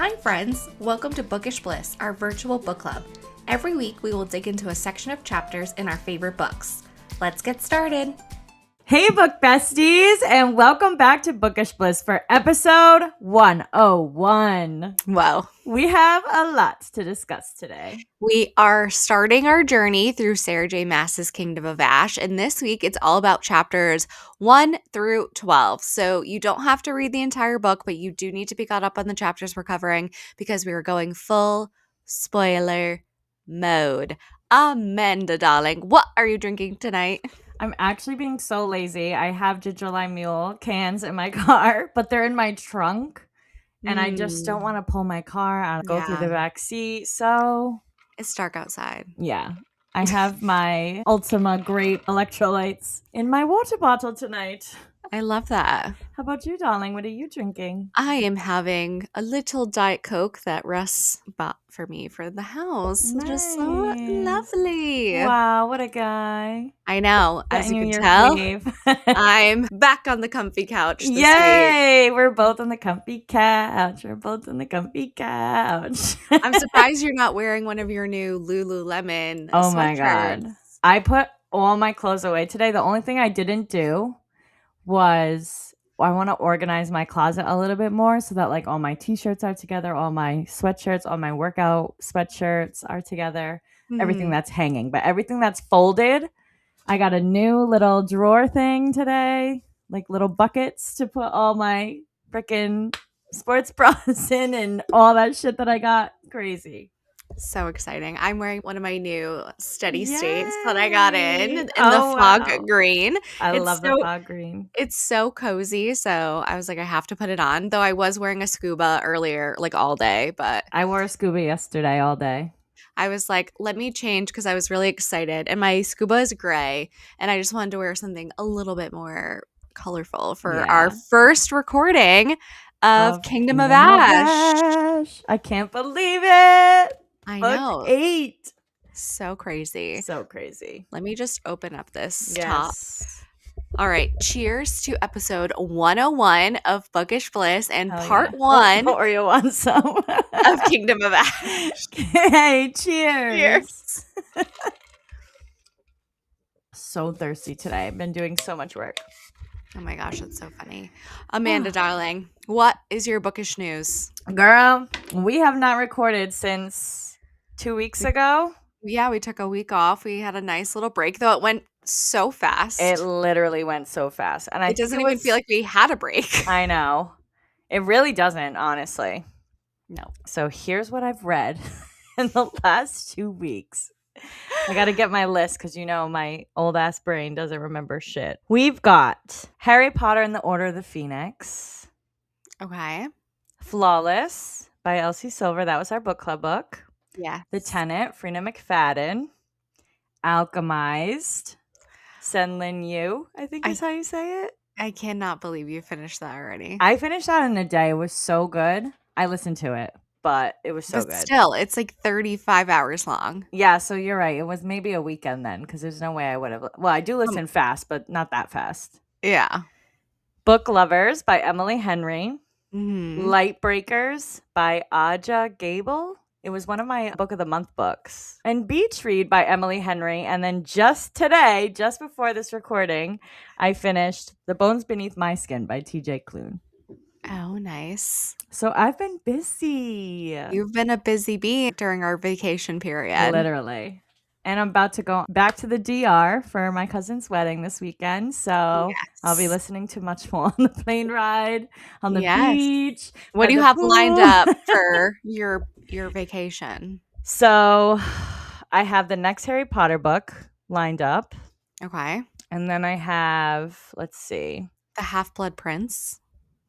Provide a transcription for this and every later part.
Hi friends, welcome to Bookish Bliss, our virtual book club. Every week we will dig into a section of chapters in our favorite books. Let's get started. Hey book besties, and welcome back to Bookish Bliss for episode 101. Wow. We have a lot to discuss today. We are starting our journey through Sarah J. Maas's Kingdom of Ash, and this week it's all about chapters 1 through 12. So you don't have to read the entire book, but you do need to be caught up on the chapters we're covering because we are going full spoiler mode. Amanda, darling, what are you drinking tonight? I'm actually being so lazy. I have ginger lime mule cans in my car, but they're in my trunk, and I just don't want to pull my car out and go through the back seat. So It's dark outside. yeah, I have my Ultima Grape electrolytes in my water bottle tonight. I love that. How about you, darling? What are you drinking? I am having a little Diet Coke that Russ bought for me for the house. It's just so lovely. Wow, what a guy. I know. As you can your tell, cave. I'm back on the comfy couch this week. Yay! We're both on the comfy couch. I'm surprised you're not wearing one of your new Lululemon Oh my God. sweatshirts. I put all my clothes away today. The only thing I didn't do was I want to organize my closet a little bit more so that like all my t-shirts are together, all my sweatshirts, all my workout sweatshirts are together, everything that's hanging. But everything that's folded, I got a new little drawer thing today, like little buckets to put all my freaking sports bras in and all that shit that I got. Crazy. So exciting. I'm wearing one of my new steady states that I got in the fog wow. green. I love the fog green. It's so cozy. So I was like, I have to put it on. Though I was wearing a scuba earlier, like all day. But I wore a scuba yesterday all day. I was like, let me change because I was really excited. And my scuba is gray. And I just wanted to wear something a little bit more colorful for our first recording of Kingdom of Ash. I can't believe it. I Book know. 8. So crazy. So crazy. Let me just open up this top. All right. Cheers to episode 101 of Bookish Bliss and part 1 or you want some of Kingdom of Ash. Hey, cheers. So thirsty today. I've been doing so much work. Oh my gosh, that's so funny. Amanda, darling, what is your bookish news? Girl, we have not recorded since 2 weeks ago. Yeah, we took a week off. We had a nice little break, though it went so fast. It literally went so fast. And it doesn't even feel like we had a break. I know. It really doesn't, honestly. No. So here's what I've read in the last 2 weeks. I got to get my list because, you know, my old ass brain doesn't remember shit. We've got Harry Potter and the Order of the Phoenix. Okay. Flawless by Elsie Silver. That was our book club book. Yeah. The Tenant, Freena McFadden. Alchemized, Senlin Yu, I think is how you say it. I cannot believe you finished that already. I finished that in a day. It was so good. I listened to it, but it was so good. Still, it's like 35 hours long. Yeah, so you're right. It was maybe a weekend then because there's no way I would have. Well, I do listen fast, but not that fast. Yeah. Book Lovers by Emily Henry. Mm-hmm. Lightbreakers by Aja Gable. It was one of my book of the month books. And Beach Read by Emily Henry. And then just today, just before this recording, I finished The Bones Beneath My Skin by TJ Klune. Oh, nice. So I've been busy. You've been a busy bee during our vacation period. Literally. And I'm about to go back to the DR for my cousin's wedding this weekend. So I'll be listening to much more on the plane ride, on the beach. What do you have lined up for your vacation? So I have the next Harry Potter book lined up. Okay. And then I have, let's see. The Half-Blood Prince.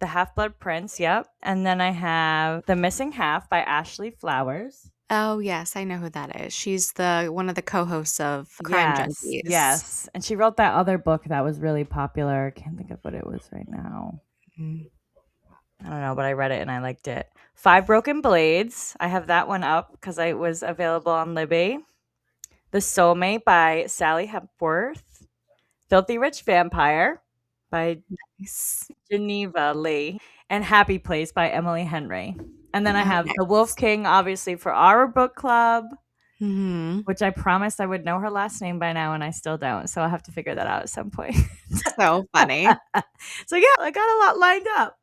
The Half-Blood Prince, yep. And then I have The Missing Half by Ashley Flowers. Oh, yes. I know who that is. She's one of the co-hosts of Crime Junkies. Yes. And she wrote that other book that was really popular. I can't think of what it was right now. Mm-hmm. I don't know, but I read it and I liked it. 5 Broken Blades. I have that one up because it was available on Libby. The Soulmate by Sally Hepworth. Filthy Rich Vampire by Geneva Lee. And Happy Place by Emily Henry. And then I have The Wolf Nice. King, obviously, for our book club, Mhm. which I promised I would know her last name by now, and I still don't. So I'll have to figure that out at some point. So funny. So yeah, I got a lot lined up.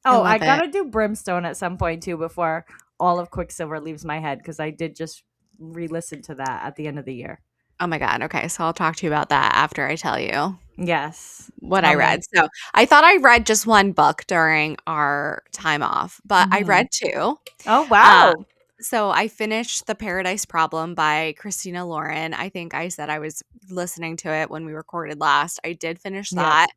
I Oh, I love it. gotta do Brimstone at some point too before all of Quicksilver leaves my head because I did just re-listen to that at the end of the year. Oh my god, okay, so I'll talk to you about that after I tell you Yes. what Tell I read. me. So, I thought I read just 1 book during our time off, but I Mhm. read 2. Oh, Uh, wow. so I finished The Paradise Problem by Christina Lauren. I think I said I was listening to it when we recorded last. I did finish Yep. that.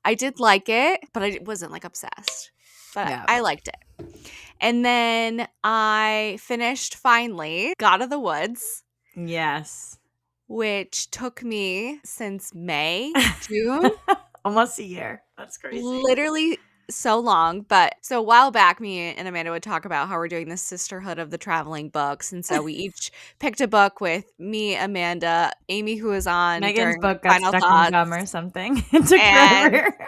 I did like it, but I wasn't, like, obsessed. But Yeah. I liked it. And then I finished finally God of the Woods, Yes. which took me since May, June, Almost a year. That's crazy. literally so long. But so a while back, me and Amanda would talk about how we're doing this sisterhood of the traveling books. And so we each picked a book with me, Amanda, Amy, who was on Megan's during book got Final stuck in gum Thoughts, or something. It took and forever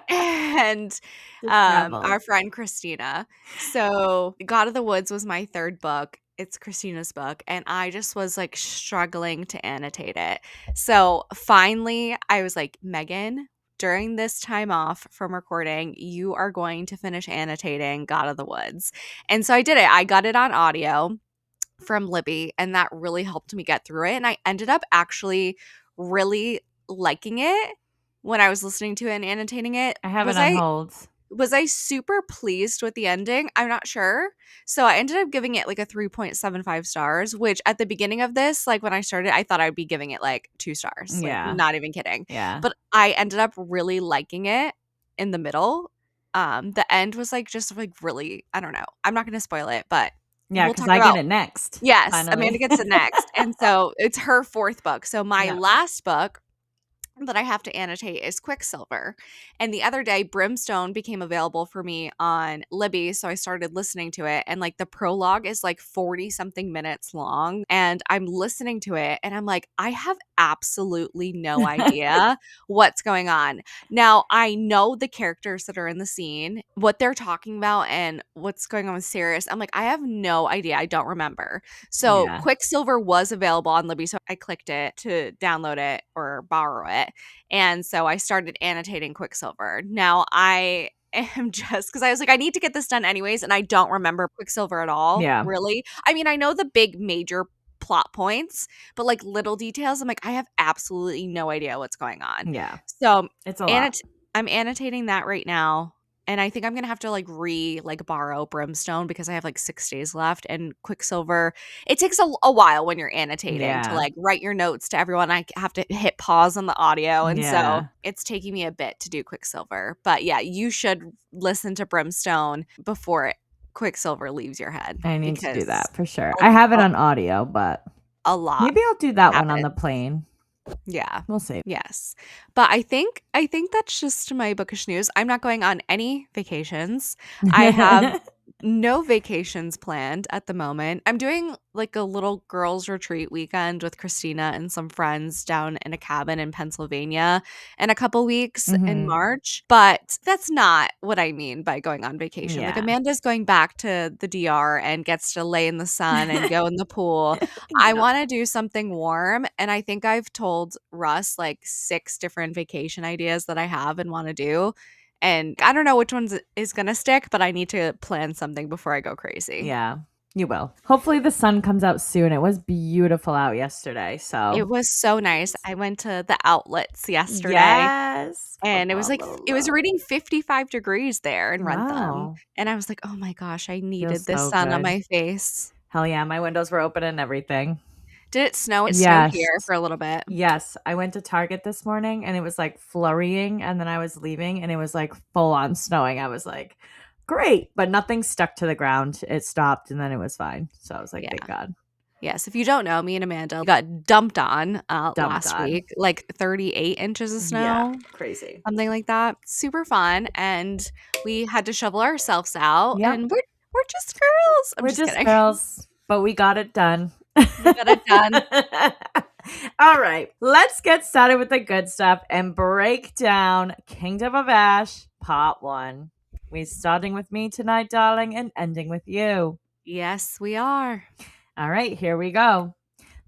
and to travel. our friend Christina. So God of the Woods was my third book. It's Christina's book, and I just was like struggling to annotate it. So finally, I was like, Megan, during this time off from recording, you are going to finish annotating God of the Woods. And so I did it. I got it on audio from Libby, and that really helped me get through it. And I ended up actually really liking it when I was listening to it and annotating it. I have it Was on I hold. was I super pleased with the ending? I'm not sure. So I ended up giving it like a 3.75 stars, which at the beginning of this, like when I started, I thought I'd be giving it like 2 stars. Like Yeah. not even kidding. Yeah. But I ended up really liking it in the middle. The end was like just like really, I don't know. I'm not going to spoil it, but Yeah, we'll because talk I get about. it next, Yes, Amanda finally. gets it next, and so it's her 4th book. So my Yeah. last book that I have to annotate is Quicksilver. And the other day, Brimstone became available for me on Libby. So I started listening to it. And like the prologue is like 40 something minutes long. And I'm listening to it and I'm like, I have absolutely no idea what's going on. Now, I know the characters that are in the scene, what they're talking about, and what's going on with Sirius. I'm like, I have no idea. I don't remember. So Yeah. Quicksilver was available on Libby. So I clicked it to download it or borrow it. And so I started annotating Quicksilver. Now I am just because I was like, I need to get this done anyways. And I don't remember Quicksilver at all, Yeah. really. I mean, I know the big major plot points, but like little details, I'm like, I have absolutely no idea what's going on. Yeah. So It's a lot. I'm annotating that right now. And I think I'm gonna have to like borrow Brimstone because I have like 6 days left. And Quicksilver, it takes a while when you're annotating to Yeah. like write your notes to everyone. I have to hit pause on the audio. And so Yeah. it's taking me a bit to do Quicksilver. But yeah, you should listen to Brimstone before Quicksilver leaves your head I need to do because that for sure. a, I have it a, on audio, but a lot maybe I'll do that one on happens. the plane. Yeah. We'll see. Yes. But I think that's just my bookish news. I'm not going on any vacations. I have no vacations planned at the moment. I'm doing like a little girls retreat weekend with Christina and some friends down in a cabin in Pennsylvania in a couple weeks in Mhm. March. But that's not what I mean by going on vacation. Like Yeah. Amanda's going back to the DR and gets to lay in the sun and go in the pool. I Yep. want to do something warm. And I think I've told Russ like 6 different vacation ideas that I have and want to do. And I don't know which ones is going to stick, but I need to plan something before I go crazy. Yeah. You will. Hopefully the sun comes out soon. It was beautiful out yesterday, so It was so nice. I went to the outlets yesterday yes. and it was like, it was reading 55 degrees there in Rentham. Wow. And I was like, oh my gosh, I Feels needed this so sun on good. my face. Hell yeah, my windows were open and everything. Did it snow? It snowed Yes. here for a little bit. Yes, I went to Target this morning and it was like flurrying and then I was leaving and it was like full on snowing. I was like, great, but nothing stuck to the ground. It stopped and then it was fine. So I was like, Yeah. thank God. Yes, if you don't know, me and Amanda got dumped on Dumped last on. week, like 38 inches of Yeah, snow, crazy. something like that. Super fun, and we had to shovel ourselves out, Yep. and we're just girls. I'm We're just just kidding. girls, but we got it done. We got it done. All right, let's get started with the good stuff and break down Kingdom of Ash Part 1. We're starting with me tonight, darling, and ending with you. Yes, we are. All right, here we go.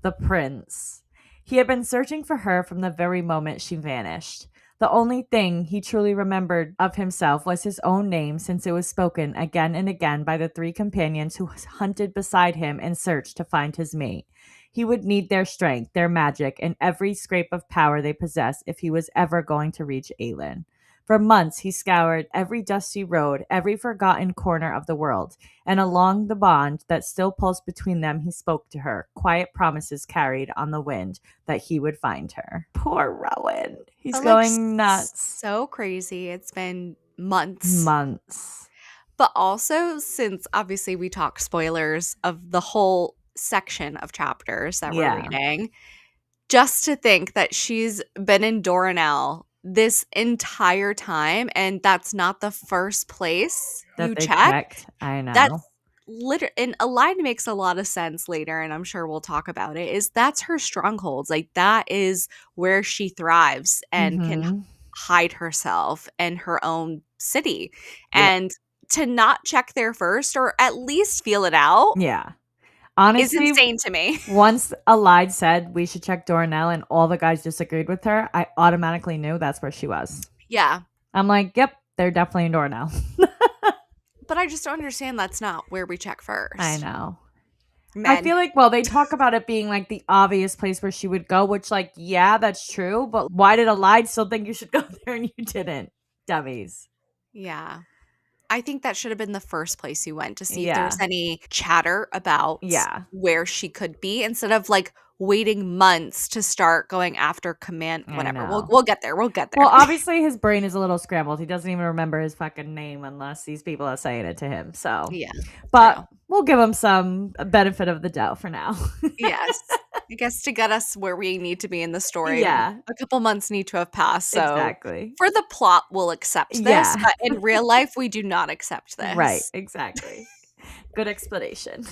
The prince. He had been searching for her from the very moment she vanished. The only thing he truly remembered of himself was his own name, since it was spoken again and again by the three companions who hunted beside him in search to find his mate. He would need their strength, their magic, and every scrap of power they possessed if he was ever going to reach Aelin. For months, he scoured every dusty road, every forgotten corner of the world, and along the bond that still pulsed between them, he spoke to her, quiet promises carried on the wind that he would find her. Poor Rowan. He's But like going nuts. so crazy. It's been months. Months. But also, since obviously we talked spoilers of the whole section of chapters that we're Yeah. reading, just to think that she's been in Doranel this entire time and that's not the first place That you they check. checked. I That's know. and a line makes a lot of sense later, and I'm sure we'll talk about it, is that's her strongholds. Like, that is where she thrives and can Mm-hmm. hide herself and her own city. Yeah. And to not check there first, or at least feel it out, Yeah. is Honestly, insane to me. once Alide said we should check Dornell and all the guys disagreed with her, I automatically knew that's where she was. Yeah. I'm like, yep, they're definitely in Dornell. But I just don't understand that's not where we check first. I know. I Men. feel like, well, they talk about it being like the obvious place where she would go, which, like, yeah, that's true. But why did Alide still think you should go there and you didn't? Dummies. Yeah. I think that should have been the first place you went to see if there's Yeah. any chatter about Yeah. where she could be instead of like waiting months to start going after command I whatever. We'll know. we'll get there. We'll get Well, there. obviously, his brain is a little scrambled. He doesn't even remember his fucking name unless these people are saying it to him. So, Yeah. but True. we'll give him some benefit of the doubt for now. Yes. I guess to get us where we need to be in the story, Yeah, a couple months need to have passed. So exactly. for the plot, we'll accept this, Yeah, but in real life, we do not accept right. this. Exactly. Good explanation.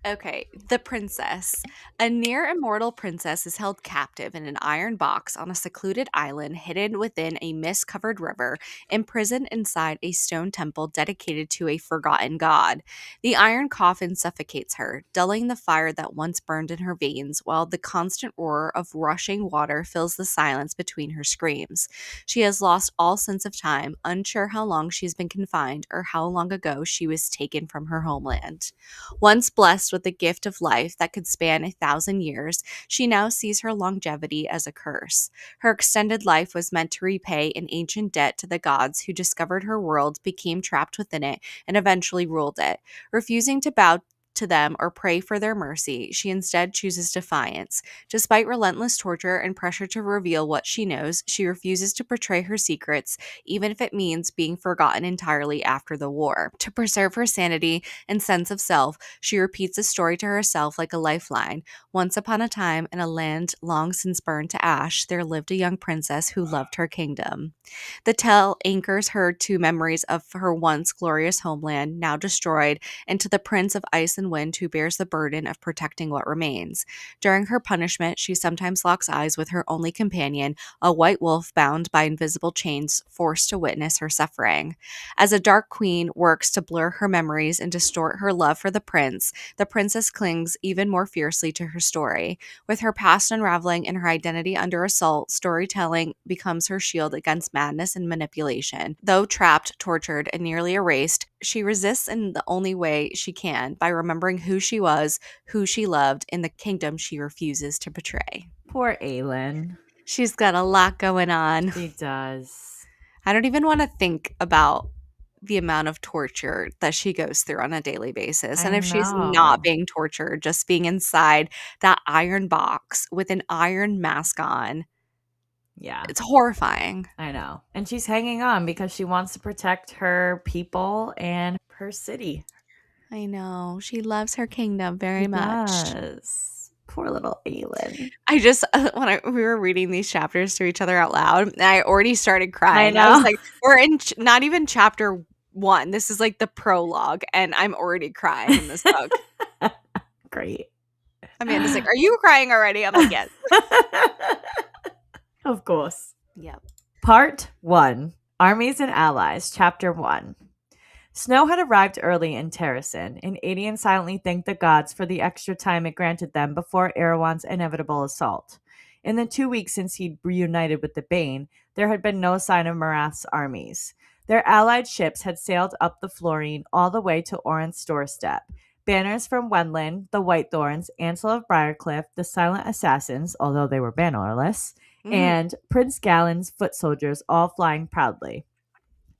Okay, the princess. A near immortal princess is held captive in an iron box on a secluded island hidden within a mist covered river, imprisoned inside a stone temple dedicated to a forgotten god. The iron coffin suffocates her, dulling the fire that once burned in her veins, while the constant roar of rushing water fills the silence between her screams. She has lost all sense of time, unsure how long she's been confined or how long ago she was taken from her homeland. Once blessed with the gift of life that could span 1,000 years, she now sees her longevity as a curse. Her extended life was meant to repay an ancient debt to the gods who discovered her world, became trapped within it, and eventually ruled it. Refusing to bow to them or pray for their mercy, she instead chooses defiance. Despite relentless torture and pressure to reveal what she knows, she refuses to betray her secrets, even if it means being forgotten entirely after the war. To preserve her sanity and sense of self, she repeats the story to herself like a lifeline. Once upon a time, in a land long since burned to ash, there lived a young princess who loved her kingdom. The tale anchors her to memories of her once glorious homeland, now destroyed, and to the prince of ice and wind who bears the burden of protecting what remains. During her punishment, she sometimes locks eyes with her only companion, a white wolf bound by invisible chains, forced to witness her suffering. As a dark queen works to blur her memories and distort her love for the princess clings even more fiercely to her story. With her past unraveling and her identity under assault, storytelling becomes her shield against madness and manipulation. Though trapped, tortured, and nearly erased, she resists in the only way she can by remembering who she was, who she loved, and the kingdom she refuses to betray. Poor Aelin. She's got a lot going on. She does. I don't even want to think about the amount of torture that she goes through on a daily basis. And I if she's not know. being tortured, just being inside that iron box with an iron mask on, Yeah, it's horrifying. I know. And she's hanging on because she wants to protect her people and her city. I know. She loves her kingdom She very much. does. Poor little Aelin. I just, we were reading these chapters to each other out loud, and I already started I crying. I was know. like, we're in not even chapter one. This is like the prologue, and I'm already crying in this book. Great. Amanda's like, "Are you crying already?" I'm like, "Yes." Of course. Yep. Part 1. Armies and Allies, Chapter 1. Snow had arrived early in Terrasen, and Adian silently thanked the gods for the extra time it granted them before Erewhon's inevitable assault. In the 2 weeks since he'd reunited with the Bane, there had been no sign of Marath's armies. Their allied ships had sailed up the Florine all the way to Orinth's doorstep. Banners from Wendland, the Whitethorns, Ansel of Briarcliff, the Silent Assassins, although they were bannerless, Mhm. and Prince Galen's foot soldiers all flying proudly.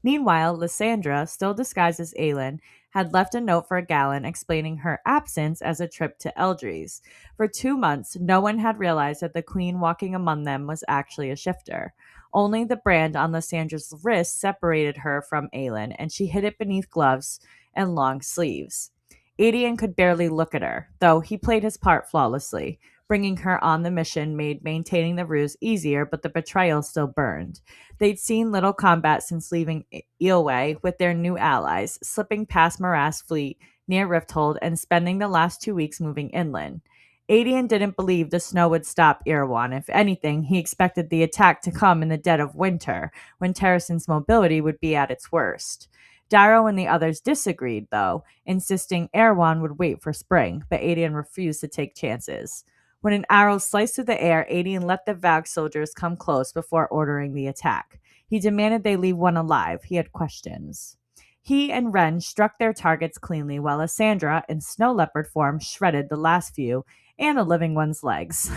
Meanwhile, Lysandra, still disguised as Aelin, had left a note for Galen explaining her absence as a trip to Eldries. For 2 months, no one had realized that the queen walking among them was actually a shifter. Only the brand on Lysandra's wrist separated her from Aelin, and she hid it beneath gloves and long sleeves. Adian could barely look at her, though he played his part flawlessly. Bringing her on the mission made maintaining the ruse easier, but the betrayal still burned. They'd seen little combat since leaving Eelway with their new allies, slipping past Marath's fleet near Rifthold and spending the last 2 weeks moving inland. Adian didn't believe the snow would stop Erewhon. If anything, he expected the attack to come in the dead of winter, when Terrasen's mobility would be at its worst. Darrow and the others disagreed, though, insisting Erewhon would wait for spring, but Adian refused to take chances. When an arrow sliced through the air, Adian let the Valk soldiers come close before ordering the attack. He demanded they leave one alive. He had questions. He and Ren struck their targets cleanly, while Lysandra, in snow leopard form, shredded the last few and a living one's legs.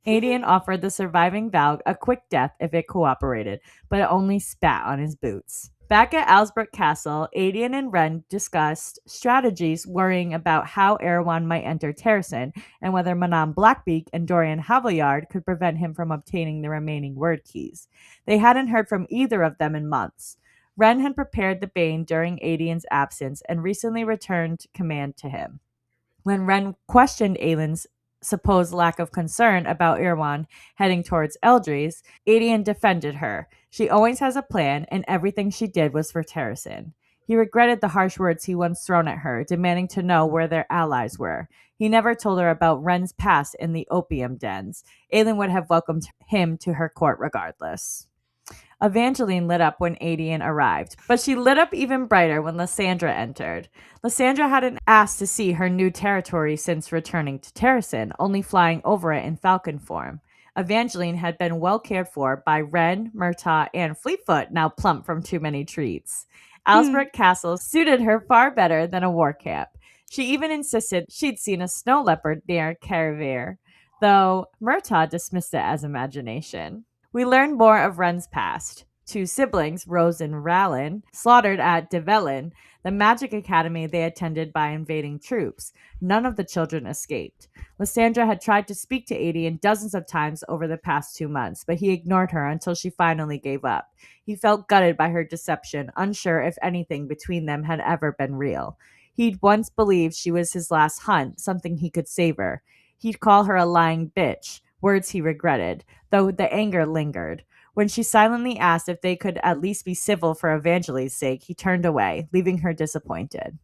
Adian offered the surviving Valg a quick death if it cooperated, but it only spat on his boots. Back at Alsbrook Castle, Adian and Ren discussed strategies, worrying about how Erewhon might enter Terrasen and whether Manon Blackbeak and Dorian Havillard could prevent him from obtaining the remaining word keys. They hadn't heard from either of them in months. Ren had prepared the Bane during Adian's absence and recently returned command to him. When Ren questioned Aelin's supposed lack of concern about Irwan heading towards Eldries, Adian defended her. She always has a plan, and everything she did was for Terrasen. He regretted the harsh words he once thrown at her, demanding to know where their allies were. He never told her about Ren's past in the opium dens. Aelin would have welcomed him to her court regardless. Evangeline lit up when Adian arrived, but she lit up even brighter when Lysandra entered. Lysandra hadn't asked to see her new territory since returning to Terrasen, only flying over it in falcon form. Evangeline had been well cared for by Ren, Murtaugh, and Fleetfoot, now plump from too many treats. Alsbrook Castle suited her far better than a war camp. She even insisted she'd seen a snow leopard near Caravere, though Murtaugh dismissed it as imagination. We learn more of Ren's past. Two siblings, Rose and Rallin, slaughtered at Devellin, the magic academy they attended by invading troops. None of the children escaped. Lysandra had tried to speak to Adian dozens of times over the past 2 months, but he ignored her until she finally gave up. He felt gutted by her deception, unsure if anything between them had ever been real. He'd once believed she was his last hunt, something he could savor. He'd call her a lying bitch, words he regretted, though the anger lingered. When she silently asked if they could at least be civil for Evangeline's sake, he turned away, leaving her disappointed.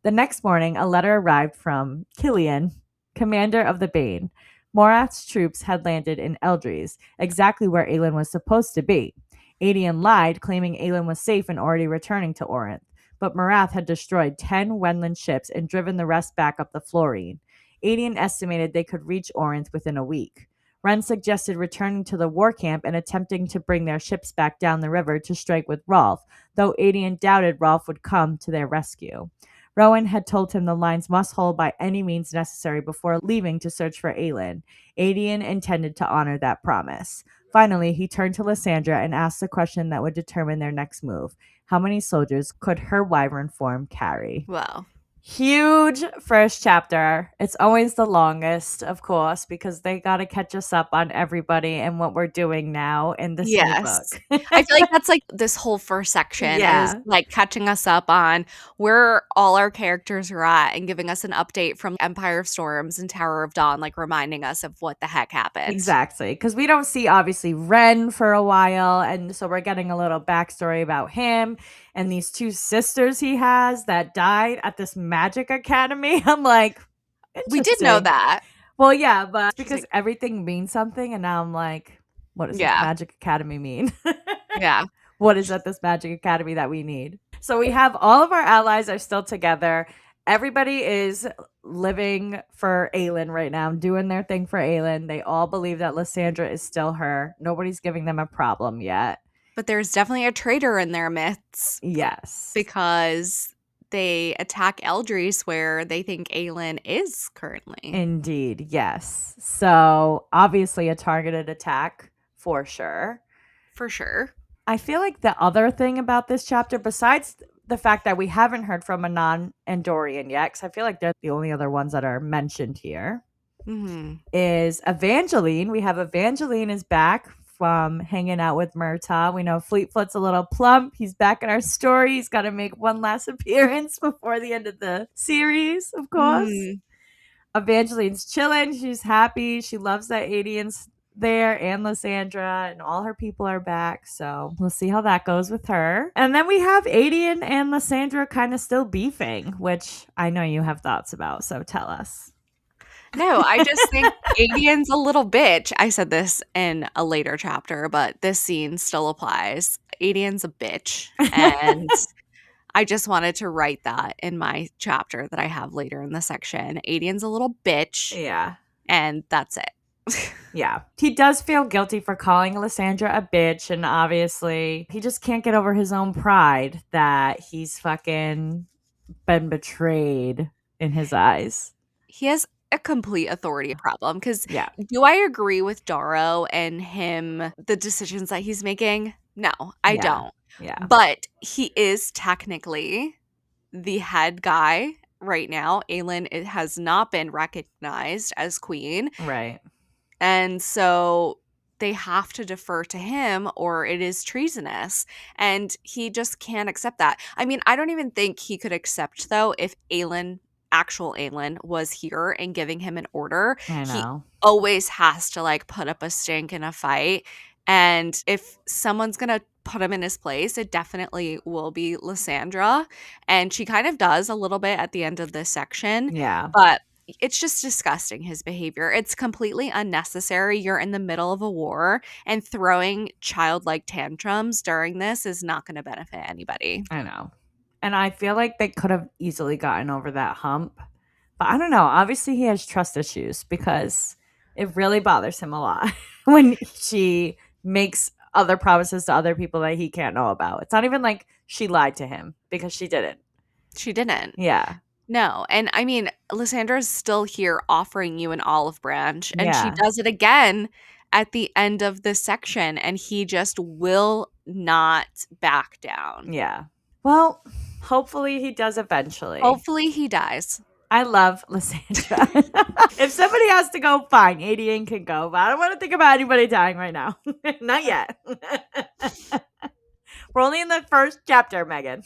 The next morning, a letter arrived from Killian, commander of the Bane. Morath's troops had landed in Eldries, exactly where Aelin was supposed to be. Adian lied, claiming Aelin was safe and already returning to Orinth, but Morath had destroyed 10 Wendland ships and driven the rest back up the Florine. Adian estimated they could reach Orinth within a week. Ren suggested returning to the war camp and attempting to bring their ships back down the river to strike with Rolf, though Adian doubted Rolf would come to their rescue. Rowan had told him the lines must hold by any means necessary before leaving to search for Aelin. Adian intended to honor that promise. Finally, he turned to Lysandra and asked the question that would determine their next move. How many soldiers could her wyvern form carry? Well, Huge first chapter. It's always the longest, of course, because they got to catch us up on everybody and what we're doing now in this new yes. book. I feel like that's, like, this whole first section is, Yeah, like, catching us up on where all our characters are at and giving us an update from Empire of Storms and Tower of Dawn, like, reminding us of what the heck happened. exactly. Because we don't see, obviously, Ren for a while. And so we're getting a little backstory about him and these two sisters he has that died at this magic academy. I'm like, We did know interesting. that. Well, yeah, but because Interesting. everything means something. And now I'm like, what does this Yeah. magic academy mean? Yeah. what is at this magic academy that we need. So we have all of our allies are still together. Everybody is living for Aelin right now, doing their thing for Aelin. They all believe that Lysandra is still her. Nobody's giving them a problem yet. But there's definitely a traitor in their midst Yes. because they attack Eldris where they think Aelin is currently. Indeed, yes. So obviously a targeted attack for sure. For sure. I feel like the other thing about this chapter, besides the fact that we haven't heard from a non-Andorian yet, because I feel like they're the only other ones that are mentioned here, Mm-hmm. is Evangeline. We have Evangeline is back from hanging out with Murtaugh. We know Fleetfoot's a little plump. He's back in our story. He's got to make one last appearance before the end of the series, of course. Mm-hmm. Evangeline's chilling. She's happy. She loves that Adian's there and Lysandra and all her people are back. So we'll see how that goes with her. And then we have Adian and Lysandra kind of still beefing, which I know you have thoughts about. So tell us. No, I just think Adian's a little bitch. I said this in a later chapter, but this scene still applies. Adian's a bitch. And I just wanted to write that in my chapter that I have later in the section. Adian's a little bitch, Yeah. and that's it. Yeah. He does feel guilty for calling Lysandra a bitch. And obviously, he just can't get over his own pride that he's fucking been betrayed in his eyes. He has a complete authority problem because Yeah. do I agree with Darrow and him, the decisions that he's making? No, I Yeah. don't. Yeah. But he is technically the head guy right now. Aelin has not been recognized as queen. Right. And so they have to defer to him or it is treasonous. And he just can't accept that. I mean, I don't even think he could accept, though, if Aelin, actual Aelin, was here and giving him an order. I He know. always has to like put up a stink in a fight. And if someone's going to put him in his place, it definitely will be Lysandra. And she kind of does a little bit at the end of this section. Yeah. But it's just disgusting, his behavior. It's completely unnecessary. You're in the middle of a war, and throwing childlike tantrums during this is not going to benefit anybody. I know. And I feel like they could have easily gotten over that hump. But I don't know. Obviously, he has trust issues because it really bothers him a lot when she makes other promises to other people that he can't know about. It's not even like she lied to him because she didn't. She didn't. Yeah. No. And I mean, Lysandra's still here offering you an olive branch, and she Yeah. does it again at the end of this section, and he just will not back down. Yeah. Well, hopefully he does eventually. Hopefully he dies. I love Lysandra. If somebody has to go, fine. Adian can go. But I don't want to think about anybody dying right now. Not yet. We're only in the first chapter, Megan.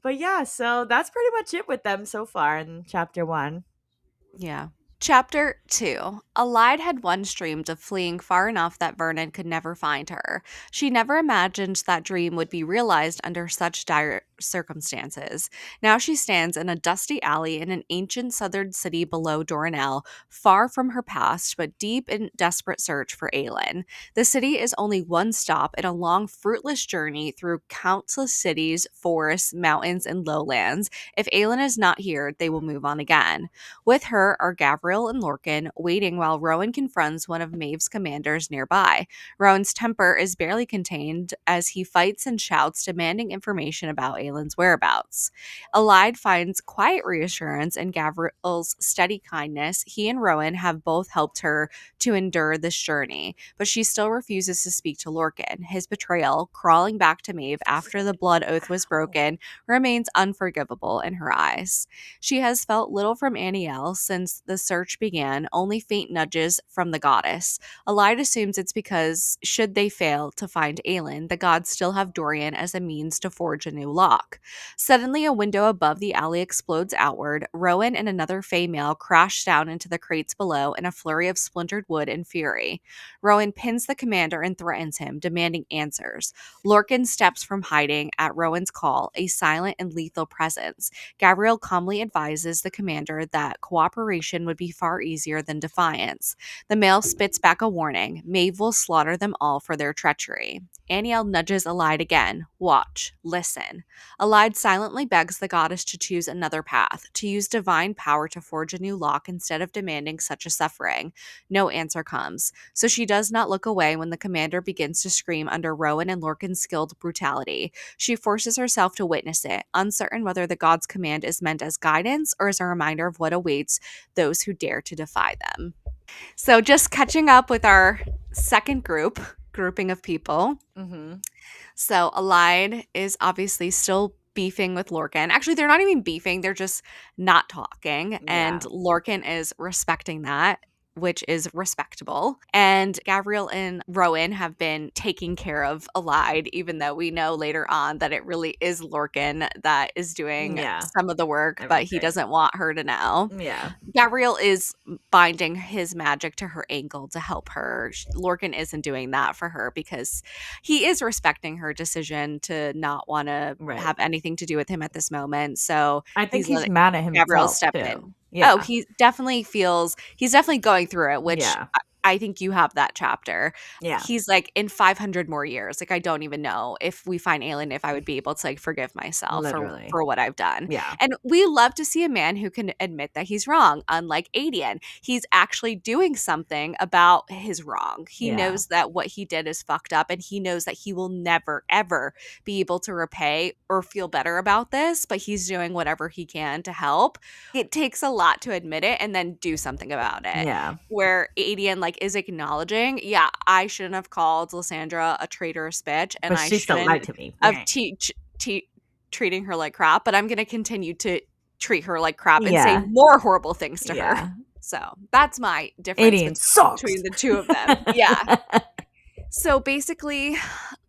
But yeah, so that's pretty much it with them so far in chapter 1. Yeah. Chapter 2. Alide had once dreamed of fleeing far enough that Vernon could never find her. She never imagined that dream would be realized under such dire circumstances. Now she stands in a dusty alley in an ancient southern city below Doranel, far from her past, but deep in desperate search for Aelin. The city is only one stop in a long, fruitless journey through countless cities, forests, mountains, and lowlands. If Aelin is not here, they will move on again. With her are Gabriel and Lorcan, waiting while Rowan confronts one of Maeve's commanders nearby. Rowan's temper is barely contained as he fights and shouts, demanding information about Aelin's whereabouts. Alide finds quiet reassurance in Gabriel's steady kindness. He and Rowan have both helped her to endure this journey, but she still refuses to speak to Lorcan. His betrayal, crawling back to Maeve after the blood oath was broken, remains unforgivable in her eyes. She has felt little from Aniel since the search began, only faint nudges from the goddess. Alide assumes it's because, should they fail to find Aelin, the gods still have Dorian as a means to forge a new law. lock. Suddenly, a window above the alley explodes outward. Rowan and another Fey male crash down into the crates below in a flurry of splintered wood and fury. Rowan pins the commander and threatens him, demanding answers. Lorcan steps from hiding at Rowan's call, a silent and lethal presence. Gabriel calmly advises the commander that cooperation would be far easier than defiance. The male spits back a warning. Maeve will slaughter them all for their treachery. Aniel nudges Alide again. Watch. Listen. Alide silently begs the goddess to choose another path, to use divine power to forge a new lock instead of demanding such a suffering. No answer comes, so she does not look away when the commander begins to scream under Rowan and Lorcan's skilled brutality. She forces herself to witness it, uncertain whether the god's command is meant as guidance or as a reminder of what awaits those who dare to defy them. So, just catching up with our second grouping of people. Mm-hmm. So, Alide is obviously still beefing with Lorcan. Actually, they're not even beefing, they're just not talking. And Yeah. Lorcan is respecting that, which is respectable. And Gabriel and Rowan have been taking care of Alide, even though we know later on that it really is Lorcan that is doing Yeah. some of the work, but he Everything. doesn't want her to know. Yeah. Gabriel is binding his magic to her ankle to help her. Lorcan isn't doing that for her because he is respecting her decision to not want to Right. have anything to do with him at this moment. So I think he's he's letting mad at Gabriel himself step too. in. Oh, Yeah. he definitely feels he's definitely going through it, which Yeah. I think you have that chapter. Yeah. He's like, in 500 more years, like I don't even know if we find Aelin, if I would be able to like forgive myself Literally. for what I've done. Yeah. And we love to see a man who can admit that he's wrong, unlike Adian. He's actually doing something about his wrong. He Yeah. knows that what he did is fucked up, and he knows that he will never, ever be able to repay or feel better about this, but he's doing whatever he can to help. It takes a lot to admit it and then do something about it. Yeah. Where Adian like is acknowledging, yeah, I shouldn't have called Lysandra a traitorous bitch, and But I she still lied shouldn't to me. have treating her like crap, but I'm going to continue to treat her like crap and say Yeah. more horrible things to her. Yeah. So that's my difference Alien sucks. between the two of them. Yeah. So basically,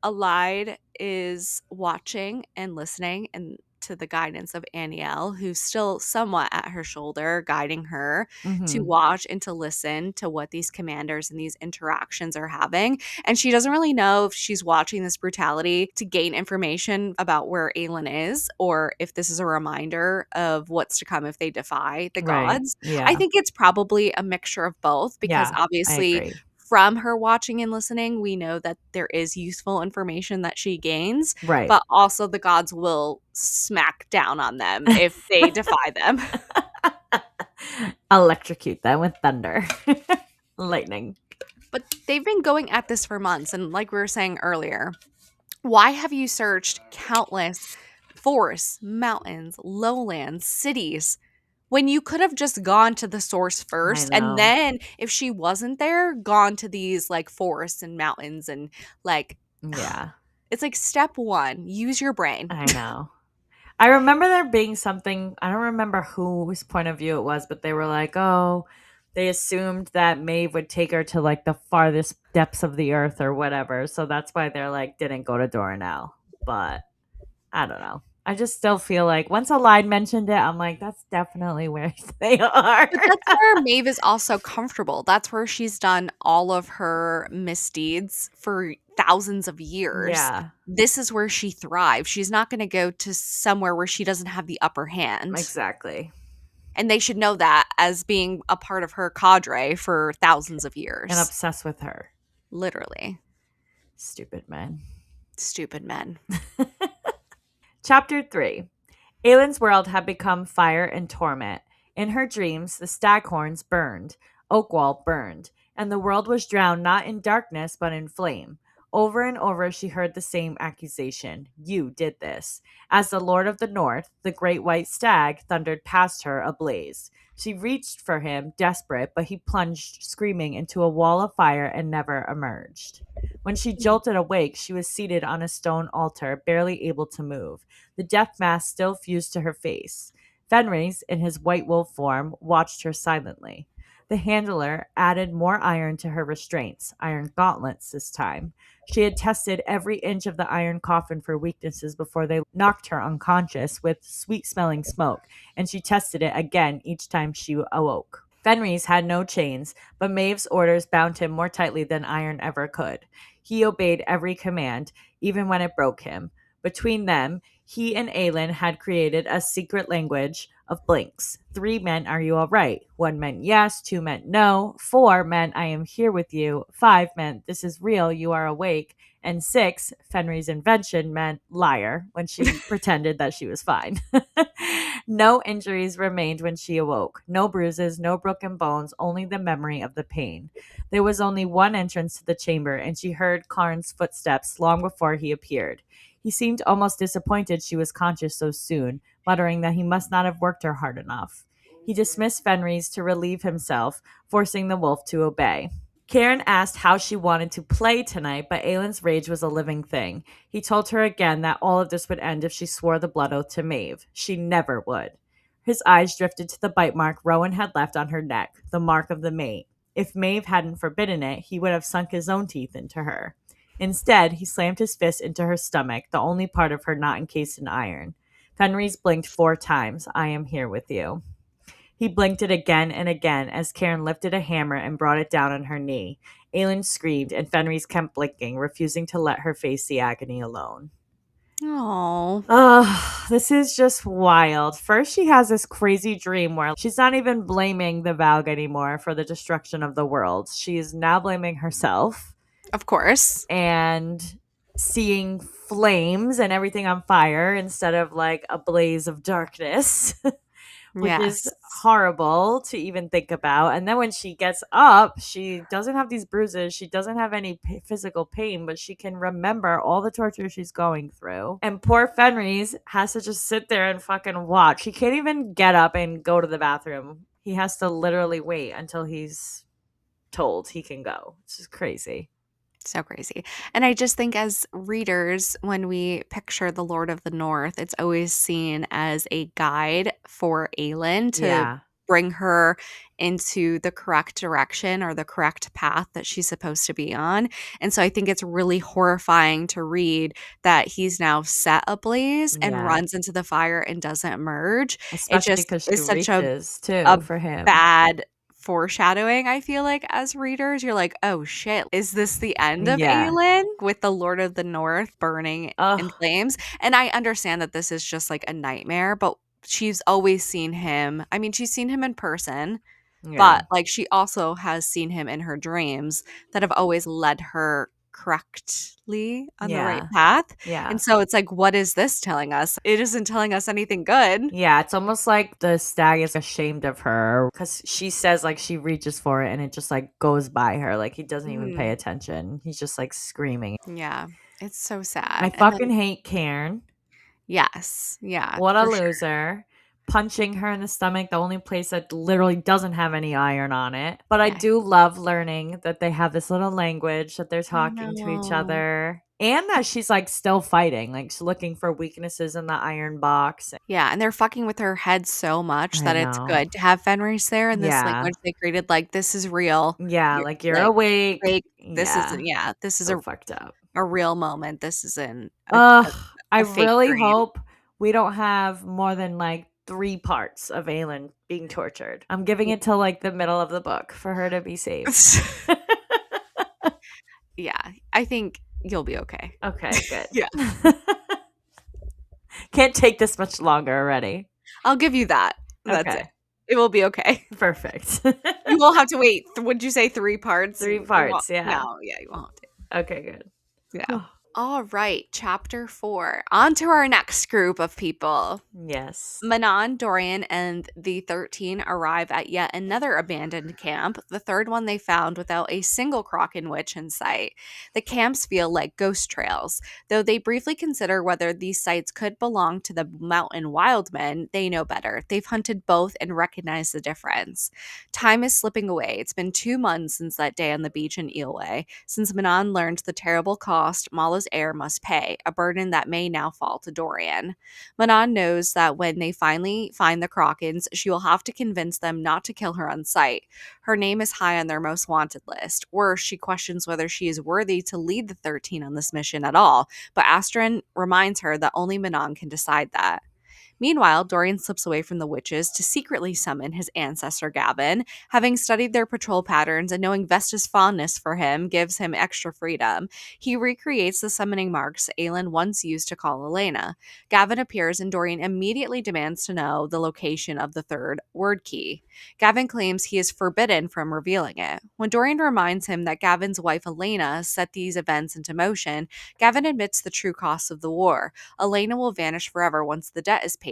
Alide is watching and listening and to the guidance of Aniel, who's still somewhat at her shoulder, guiding her to Mm-hmm. watch and to listen to what these commanders and these interactions are having. And she doesn't really know if she's watching this brutality to gain information about where Aelin is, or if this is a reminder of what's to come if they defy the Right. gods. I Yeah. think it's probably a mixture of both because Yeah. I obviously agree. from her watching and listening, we know that there is useful information that she gains, Right. but also the gods will smack down on them if they defy them. Electrocute them with thunder. Lightning. But they've been going at this for months. And like we were saying earlier, why have you searched countless forests, mountains, lowlands, cities when you could have just gone to the source I first and know. then if she wasn't there, gone to these like forests and mountains and like Yeah. it's like step 1, use your brain. I know. I remember there being something, I don't remember whose point of view it was, but they were like, oh, they assumed that Maeve would take her to like the farthest depths of the earth or whatever. So that's why they're like, didn't go to Doranel. But I don't know. I just still feel like once Alide mentioned it, I'm like, that's definitely where they are. But that's where Maeve is also comfortable. That's where she's done all of her misdeeds for thousands of years. Yeah, This is where she thrives. She's not going to go to somewhere where she doesn't have the upper hand. exactly. And they should know that as being a part of her cadre for thousands of And years. obsessed with her. Literally. Stupid men. Stupid men. Chapter 3. Aylin's world had become fire and torment. In her dreams, the staghorns burned, Oakwall burned, and the world was drowned not in darkness but in flame. Over and over she heard the same accusation. You did this. As the Lord of the North, the great white stag, thundered past her ablaze. She reached for him, desperate, but he plunged screaming into a wall of fire and never emerged. When she jolted awake, she was seated on a stone altar, barely able to move, the death mask still fused to her face. Fenris, in his white wolf form, watched her silently. The handler added more iron to her restraints, iron gauntlets this time. She had tested every inch of the iron coffin for weaknesses before they knocked her unconscious with sweet smelling smoke, and she tested it again each time she awoke. Fenris had no chains, but Maeve's orders bound him more tightly than iron ever could. He obeyed every command, even when it broke him. Between them, he and Aelin had created a secret language of blinks. 3 meant, "Are you all right?" 1 meant yes, 2 meant no, 4 meant, "I am here with you," 5 meant, "This is real, you are awake," and 6, Fenri's invention, meant liar when she pretended that she was fine. No injuries remained when she awoke. No bruises, no broken bones, only the memory of the pain. There was only one entrance to the chamber, and she heard Karn's footsteps long before he appeared. He seemed almost disappointed she was conscious so soon, muttering that he must not have worked her hard enough. He dismissed Fenris to relieve himself, forcing the wolf to obey. Karen asked how she wanted to play tonight, but Aylin's rage was a living thing. He told her again that all of this would end if she swore the blood oath to Maeve. She never would. His eyes drifted to the bite mark Rowan had left on her neck, the mark of the mate. If Maeve hadn't forbidden it, he would have sunk his own teeth into her. Instead, he slammed his fist into her stomach, the only part of her not encased in iron. Fenris blinked 4 times. "I am here with you." He blinked it again and again as Karen lifted a hammer and brought it down on her knee. Aelin screamed, and Fenris kept blinking, refusing to let her face the agony alone. Oh, Oh, this is just wild. First, she has this crazy dream where she's not even blaming the Valg anymore for the destruction of the world. She is now blaming herself of course. and seeing flames and everything on fire instead of like a blaze of darkness. Which is Yes. horrible to even think about. And then when she gets up, she doesn't have these bruises. She doesn't have any physical pain, but she can remember all the torture she's going through. And poor Fenris has to just sit there and fucking watch. He can't even get up and go to the bathroom. He has to literally wait until he's told he can go. It's just crazy. So crazy. And I just think as readers, when we picture the Lord of the North, it's always seen as a guide for Aelin to Yeah. bring her into the correct direction or the correct path that she's supposed to be on. And so I think it's really horrifying to read that he's now set ablaze and Yeah. runs into the fire and doesn't emerge. It Especially just because she is such a reaches too a for him. bad foreshadowing, I feel like, as readers. You're like, "Oh, shit. Is this the end of Yeah. Aelin with the Lord of the North burning in Oh, flames?" And I understand that this is just, like, a nightmare, but she's always seen him. I mean, she's seen him in person, yeah. but, like, she also has seen him in her dreams that have always led her correctly on the right Yeah. path. Yeah. And so it's like, what is this telling us? It isn't telling us anything good. Yeah, it's almost like the stag is ashamed of her because she says like she reaches for it and it just like goes by her. Like he doesn't even pay Mhm. attention. He's just like screaming. Yeah. It's so I sad. And fucking then hate Cairn. yes. Yeah, What a for sure. loser. Punching her in the stomach, the only place that literally doesn't have any iron on it. But I Yeah. do love learning that they have this little language that they're I talking to each know. other. And that she's like still fighting. Like she's looking for weaknesses in the iron box. Yeah, and they're fucking with her head so much I that it's know. good to have Fenris there in this Yeah. language they created, like, "This is real. Yeah, You're like you're like, awake. fake this Yeah. isn't yeah, this is So fucked up. a real moment. This isn't Ugh, I a fake really dream." hope we don't have more than like 3 parts of Aelin being tortured. I'm giving it till like the middle of the book for her to be saved. Yeah, I think you'll be okay. Okay, good. Yeah, Can't take this much longer already. I'll give you that. That's it. Okay, It will be okay. perfect. You won't have to wait. Would you say 3 parts? 3 You won't parts, yeah. no, yeah, you won't have to. Okay, good. Yeah. All right, chapter 4. On to our next group of people. Yes. Manon, Dorian, and the 13 arrive at yet another abandoned camp, the third one they found without a single Kraken witch in sight. The camps feel like ghost trails. Though they briefly consider whether these sites could belong to the mountain wildmen, they know better. They've hunted both and recognize the difference. Time is slipping away. It's been 2 months since that day on the beach in Eelway. Since Manon learned the terrible cost Mala's his heir must pay, a burden that may now fall to Dorian. Manon knows that when they finally find the Krakens, she will have to convince them not to kill her on sight. Her name is high on their most wanted list. Worse, she questions whether she is worthy to lead the 13 on this mission at all, but Astrid reminds her that only Manon can decide that. Meanwhile, Dorian slips away from the witches to secretly summon his ancestor Gavin. Having studied their patrol patterns and knowing Vesta's fondness for him gives him extra freedom, he recreates the summoning marks Aelin once used to call Elena. Gavin appears and Dorian immediately demands to know the location of the third word key. Gavin claims he is forbidden from revealing it. When Dorian reminds him that Gavin's wife Elena set these events into motion, Gavin admits the true costs of the war. Elena will vanish forever once the debt is paid.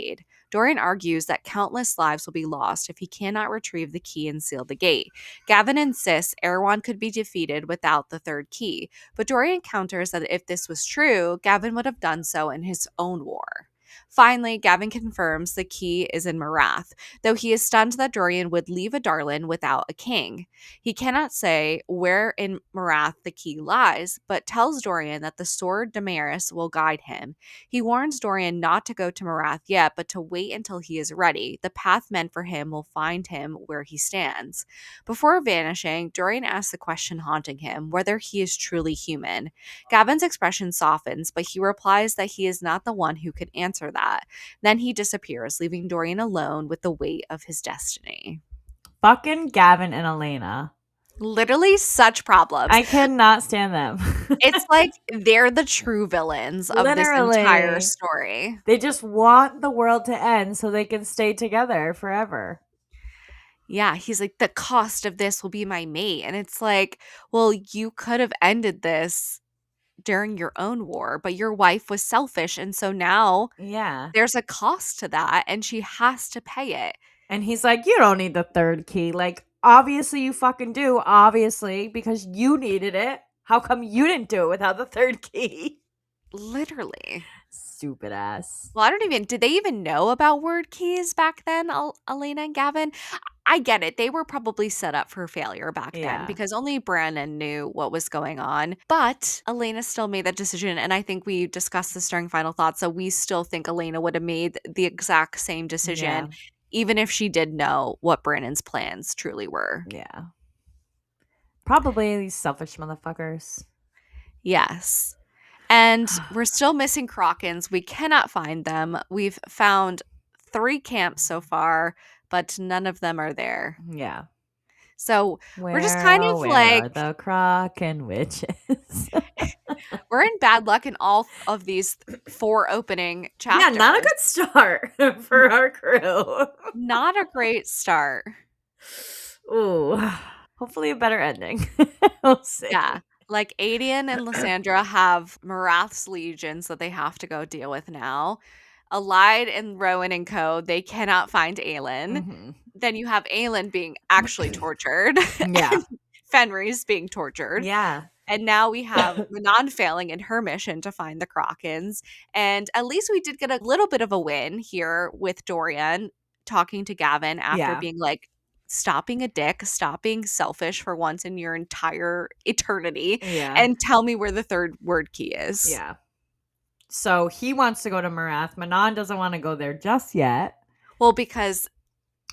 Dorian argues that countless lives will be lost if he cannot retrieve the key and seal the gate. Gavin insists Erewhon could be defeated without the third key, but Dorian counters that if this was true, Gavin would have done so in his own war. Finally, Gavin confirms the key is in Marath, though he is stunned that Dorian would leave a Darlin without a king. He cannot say where in Marath the key lies, but tells Dorian that the sword Damaris will guide him. He warns Dorian not to go to Marath yet, but to wait until he is ready. The path meant for him will find him where he stands. Before vanishing, Dorian asks the question haunting him, whether he is truly human. Gavin's expression softens, but he replies that he is not the one who can answer that. Then he disappears, leaving Dorian alone with the weight of his destiny. Fucking Gavin and Elena. Literally such problems. I cannot stand them. It's like they're the true villains of this entire story. They just want the world to end so they can stay together forever. Yeah, he's like, the cost of this will be my mate. And it's like, well, you could have ended this during your own war, but your wife was selfish. And so now there's a cost to that, and she has to pay it. And he's like, you don't need the third key. Like, obviously you fucking do. Obviously, because you needed it. How come you didn't do it without the third key? Literally. Stupid ass. Well, did they even know about word keys back then, Elena and Gavin? I get it. They were probably set up for failure back then because only Brandon knew what was going on. But Elena still made that decision. And I think we discussed this during Final Thoughts. So we still think Elena would have made the exact same decision, even if she did know what Brandon's plans truly were. Yeah. Probably these selfish motherfuckers. Yes. And we're still missing Krakens. We cannot find them. We've found 3 camps so far, but none of them are there. Yeah. So we're just kind of like are the Kraken witches. We're in bad luck in all of these 4 opening chapters. Yeah, not a good start for our crew. Not a great start. Ooh. Hopefully a better ending. We'll see. Yeah. Like Adian and Lysandra have Marath's legions that they have to go deal with now. Allied and Rowan and co, they cannot find Aelin. Mm-hmm. Then you have Aelin being actually tortured. Yeah. Fenris being tortured. Yeah. And now we have Manon failing in her mission to find the Krakens. And at least we did get a little bit of a win here with Dorian talking to Gavin after being like, stop being a dick, stop being selfish for once in your entire eternity, and tell me where the third word key is. Yeah. So he wants to go to Marath. Manon doesn't want to go there just yet. Well, because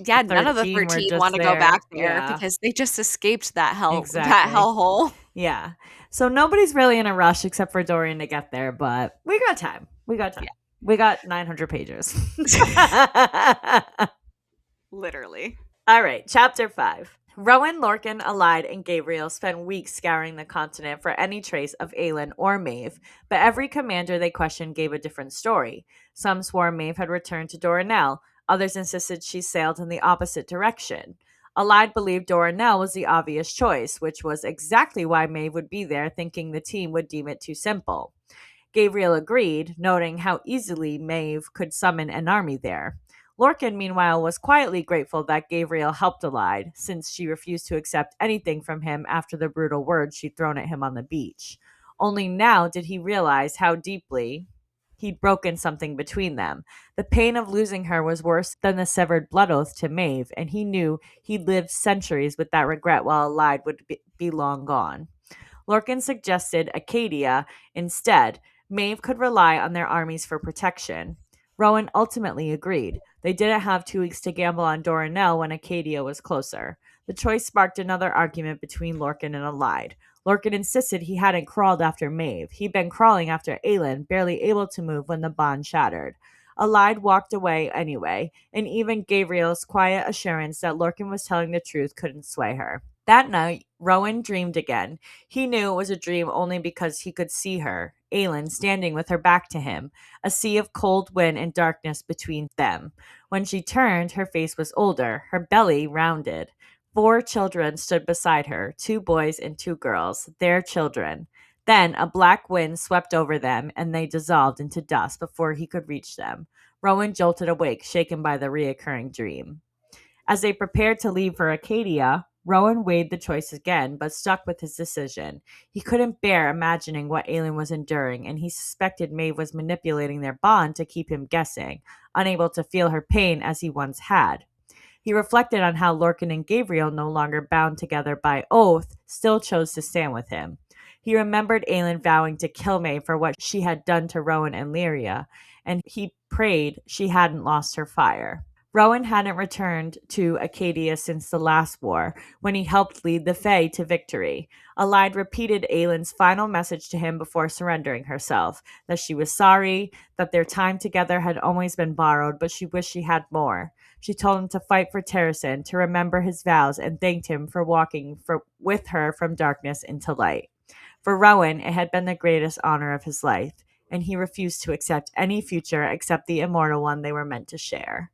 none of the 13 want to go back there because they just escaped that hellhole. Yeah. So nobody's really in a rush except for Dorian to get there, but we got time. Yeah. We got 900 pages. Literally. All right, chapter 5. Rowan, Lorcan, Allied, and Gabriel spent weeks scouring the continent for any trace of Aelin or Maeve, but every commander they questioned gave a different story. Some swore Maeve had returned to Doranel, others insisted she sailed in the opposite direction. Allied believed Doranel was the obvious choice, which was exactly why Maeve would be there, thinking the team would deem it too simple. Gabriel agreed, noting how easily Maeve could summon an army there. Lorcan, meanwhile, was quietly grateful that Gabriel helped Allied, since she refused to accept anything from him after the brutal words she'd thrown at him on the beach. Only now did he realize how deeply he'd broken something between them. The pain of losing her was worse than the severed blood oath to Maeve, and he knew he'd lived centuries with that regret while Allied would be long gone. Lorcan suggested Acadia instead. Maeve could rely on their armies for protection. Rowan ultimately agreed. They didn't have 2 weeks to gamble on Doranel when Acadia was closer. The choice sparked another argument between Lorcan and Allied. Lorcan insisted he hadn't crawled after Maeve. He'd been crawling after Aelin, barely able to move when the bond shattered. Allied walked away anyway, and even Gabriel's quiet assurance that Lorcan was telling the truth couldn't sway her. That night, Rowan dreamed again. He knew it was a dream only because he could see her, Aelin, standing with her back to him, a sea of cold wind and darkness between them. When she turned, her face was older, her belly rounded. 4 children stood beside her, 2 boys and 2 girls, their children. Then a black wind swept over them, and they dissolved into dust before he could reach them. Rowan jolted awake, shaken by the reoccurring dream. As they prepared to leave for Acadia, Rowan weighed the choice again, but stuck with his decision. He couldn't bear imagining what Aelin was enduring, and he suspected Maeve was manipulating their bond to keep him guessing, unable to feel her pain as he once had. He reflected on how Lorcan and Gabriel, no longer bound together by oath, still chose to stand with him. He remembered Aelin vowing to kill Maeve for what she had done to Rowan and Lyria, and he prayed she hadn't lost her fire. Rowan hadn't returned to Acadia since the last war, when he helped lead the Fae to victory. Allied repeated Aelin's final message to him before surrendering herself, that she was sorry, that their time together had always been borrowed, but she wished she had more. She told him to fight for Terrasen, to remember his vows, and thanked him for walking with her from darkness into light. For Rowan, it had been the greatest honor of his life, and he refused to accept any future except the immortal one they were meant to share.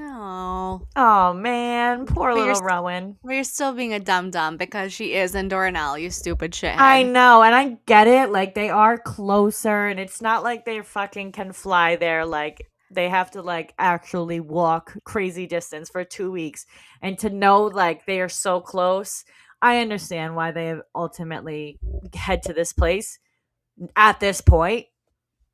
Oh. Oh man, poor But little Rowan. you're still being a dum dum because she is in Doranel, you stupid I shithead. know, and I get it. Like, they are closer, and it's not like they fucking can fly there. Like, they have to, like, actually walk crazy distance for 2 weeks. And to know, like, they are so close, I understand why they ultimately head to this place at this point.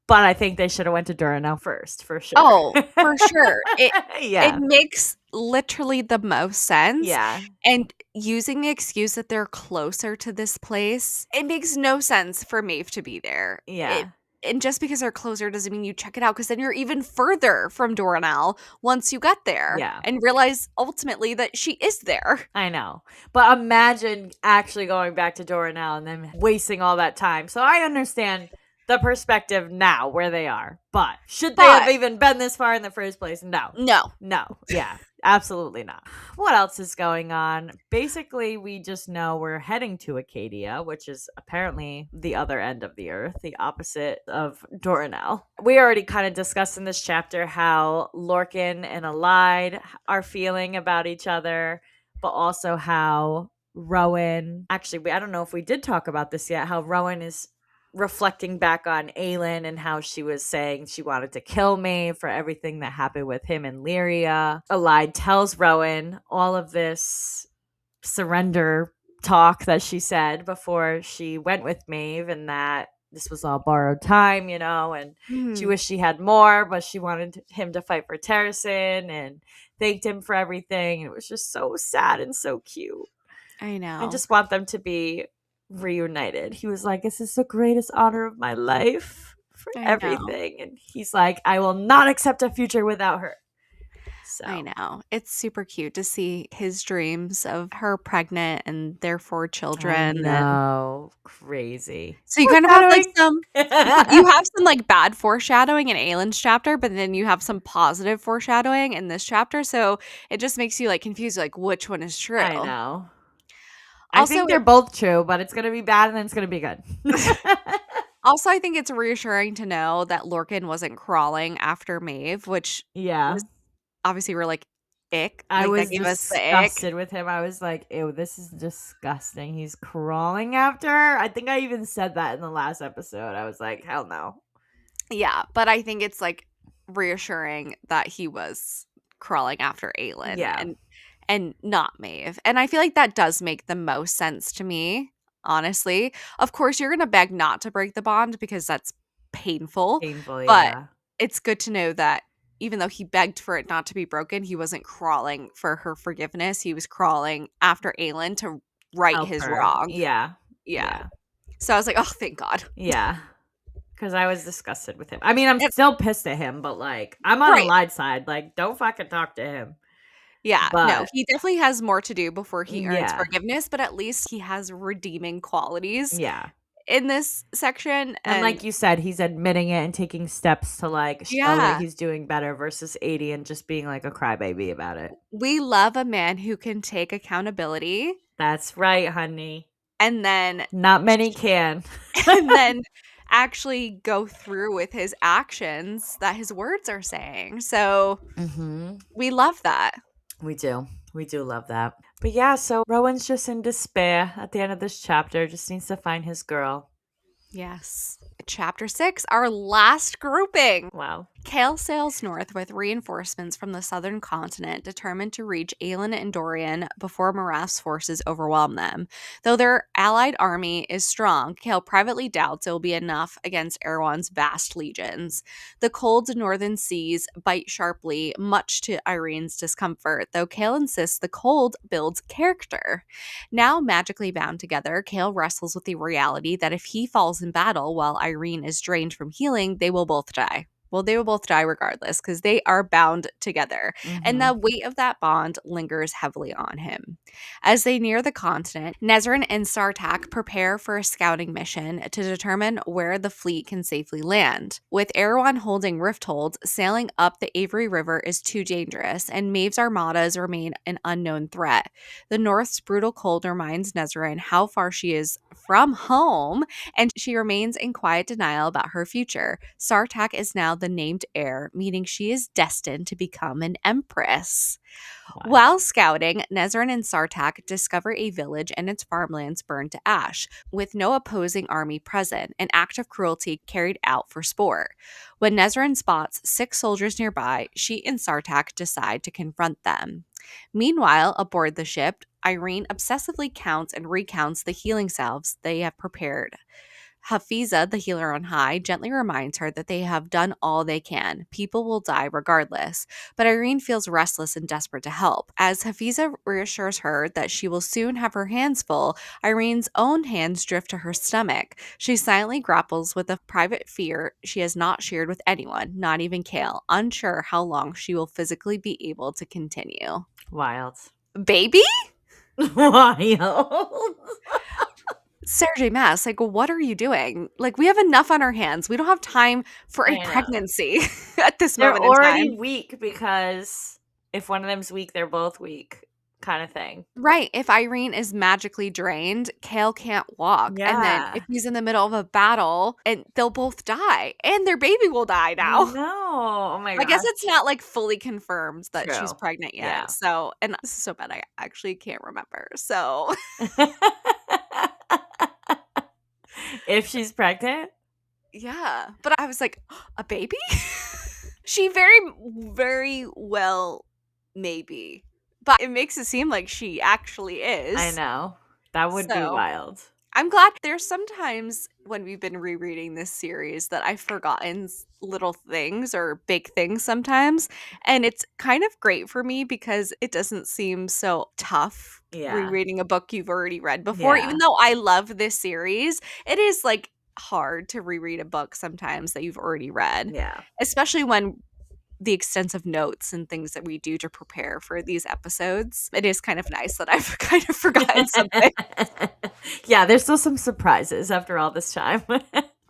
But I think they should have went to Duranel first, for sure. Oh, for sure. It Yeah. makes literally the most sense, Yeah. and using the excuse that they're closer to this place, it makes no sense for Maeve to be there. Yeah. And just because they're closer doesn't mean you check it out, because then you're even further from Doranel once you get there Yeah. and realize ultimately that she is there. I know. But imagine actually going back to Doranel and then wasting all that time. So I understand the perspective now where they are. But should they have But even been this far in the first place? No. no. No. Yeah. Absolutely not. What else is going on? Basically, we just know we're heading to Acadia, which is apparently the other end of the earth, the opposite of Doranel. We already kind of discussed in this chapter how Lorcan and Allied are feeling about each other, but also how Rowan, actually, I don't know if we did talk about this yet, how Rowan is reflecting back on Aelin and how she was saying she wanted to kill me for everything that happened with him and Lyria. Allied tells Rowan all of this surrender talk that she said before she went with Maeve, and that this was all borrowed time, and she Mhm. wished she had more, but she wanted him to fight for Terrasen and thanked him for everything. And it was just so sad and so cute. I I know. just want them to be reunited. He was like, "This is the greatest honor of my life for I know. everything." And he's like, "I will not accept a future without her." I So know. It's super cute to see his dreams of her pregnant and their 4 I children, and know. Crazy. so you kind of have, like, Foreshadowing. you have some, like, bad foreshadowing in Aylin's chapter, but then you have some positive foreshadowing in this chapter, so it just makes you, like, confused, like, which one is true. I know. I Also, think they're both true, but it's gonna be bad and then it's gonna be good. I think it's reassuring to know that Lorcan wasn't crawling after Maeve, which Yeah. was obviously we're like, "Ick," I like, that was gave us the ick. disgusted with him. I was like, ew, this is disgusting. He's crawling after her. I think I even said that in the last episode. I was like, hell no. Yeah, but I think it's, like, reassuring that he was crawling after Aelin Yeah. and not Maeve, and I feel like that does make the most sense to me, honestly. Of course, you're gonna beg not to break the bond because that's painful, Painful, but yeah. it's good to know that even though he begged for it not to be broken, he wasn't crawling for her forgiveness, he was crawling after Aelin to right Help his her. wrong. Yeah. Yeah. Yeah. So I was like, oh, thank God. Yeah. Because I was disgusted with him. I mean, I'm And, still pissed at him, but like, I'm on right. Eli's side. Like, don't fucking talk to him. Yeah, no, But he definitely has more to do before he earns yeah, forgiveness, but at least he has redeeming qualities yeah. in this section. And And like you said, he's admitting it and taking steps to like show that yeah, he's doing better versus 80 and just being like a crybaby about it. we love a man who can take accountability That's right, honey. and then Not many can. and then actually go through with his actions that his words are saying. So Mm-hmm. we love that. We do. We do love that. But yeah, so Rowan's just in despair at the end of this chapter, just needs to find his girl. Yes. Chapter 6, our last grouping. Wow. Kale sails north with reinforcements from the southern continent, determined to reach Aelin and Dorian before Maraf's forces overwhelm them. Though their allied army is strong, Kale privately doubts it will be enough against Erewhon's vast legions. The cold northern seas bite sharply, much to Irene's discomfort, though Kale insists the cold builds character. Now magically bound together, Kale wrestles with the reality that if he falls in battle while Irene is drained from healing, they will both die. Well, they will both die regardless because they are bound together. And Mm-hmm. the weight of that bond lingers heavily on him. As they near the continent, Nezran and Sartak prepare for a scouting mission to determine where the fleet can safely land. With Erewhon holding Rifthold, sailing up the Avery River is too dangerous, and Maeve's armadas remain an unknown threat. The North's brutal cold reminds Nezran how far she is from home, and she remains in quiet denial about her future. Sartak is now the named heir, meaning she is destined to become an empress. Wow. While scouting, Nezran and Sartak discover a village and its farmlands burned to ash, with no opposing army present, an act of cruelty carried out for sport. When Nezran spots 6 soldiers nearby, she and Sartak decide to confront them. Meanwhile, aboard the ship, Irene obsessively counts and recounts the healing salves they have prepared. Hafiza, the healer on high, gently reminds her that they have done all they can. People will die regardless. But Irene feels restless and desperate to help. As Hafiza reassures her that she will soon have her hands full, Irene's own hands drift to her stomach. She silently grapples with a private fear she has not shared with anyone, not even Kale, unsure how long she will physically be able to continue. Wild. Baby? Wild. Sarah J. Maas, like, what are you doing? Like, we have enough on our hands. We don't have time for a I know. pregnancy at this They're moment in already time. weak because if one of them's weak, they're both weak, kind of thing. Right. If Irene is magically drained, Kale can't walk. And then if Yeah. he's in the middle of a battle, and they'll both die. And their baby will die I now. know. Oh my I guess it's gosh. not like fully confirmed that she's True. pregnant Yeah. yet. So, and this is so bad. I actually can't remember. So, If she's pregnant? yeah. But I was like, a baby? She very well maybe. But it makes it seem like she actually I is. know. That would be So wild. I'm glad there's sometimes when we've been rereading this series that I've forgotten little things or big things sometimes. And it's kind of great for me because it doesn't seem so tough Yeah. rereading a book you've already read before. Even Yeah. though I love this series, it is like hard to reread a book sometimes that you've already read, Yeah. especially when the extensive notes and things that we do to prepare for these episodes. It is kind of nice that I've kind of forgotten something. Yeah, there's still some surprises after all this time.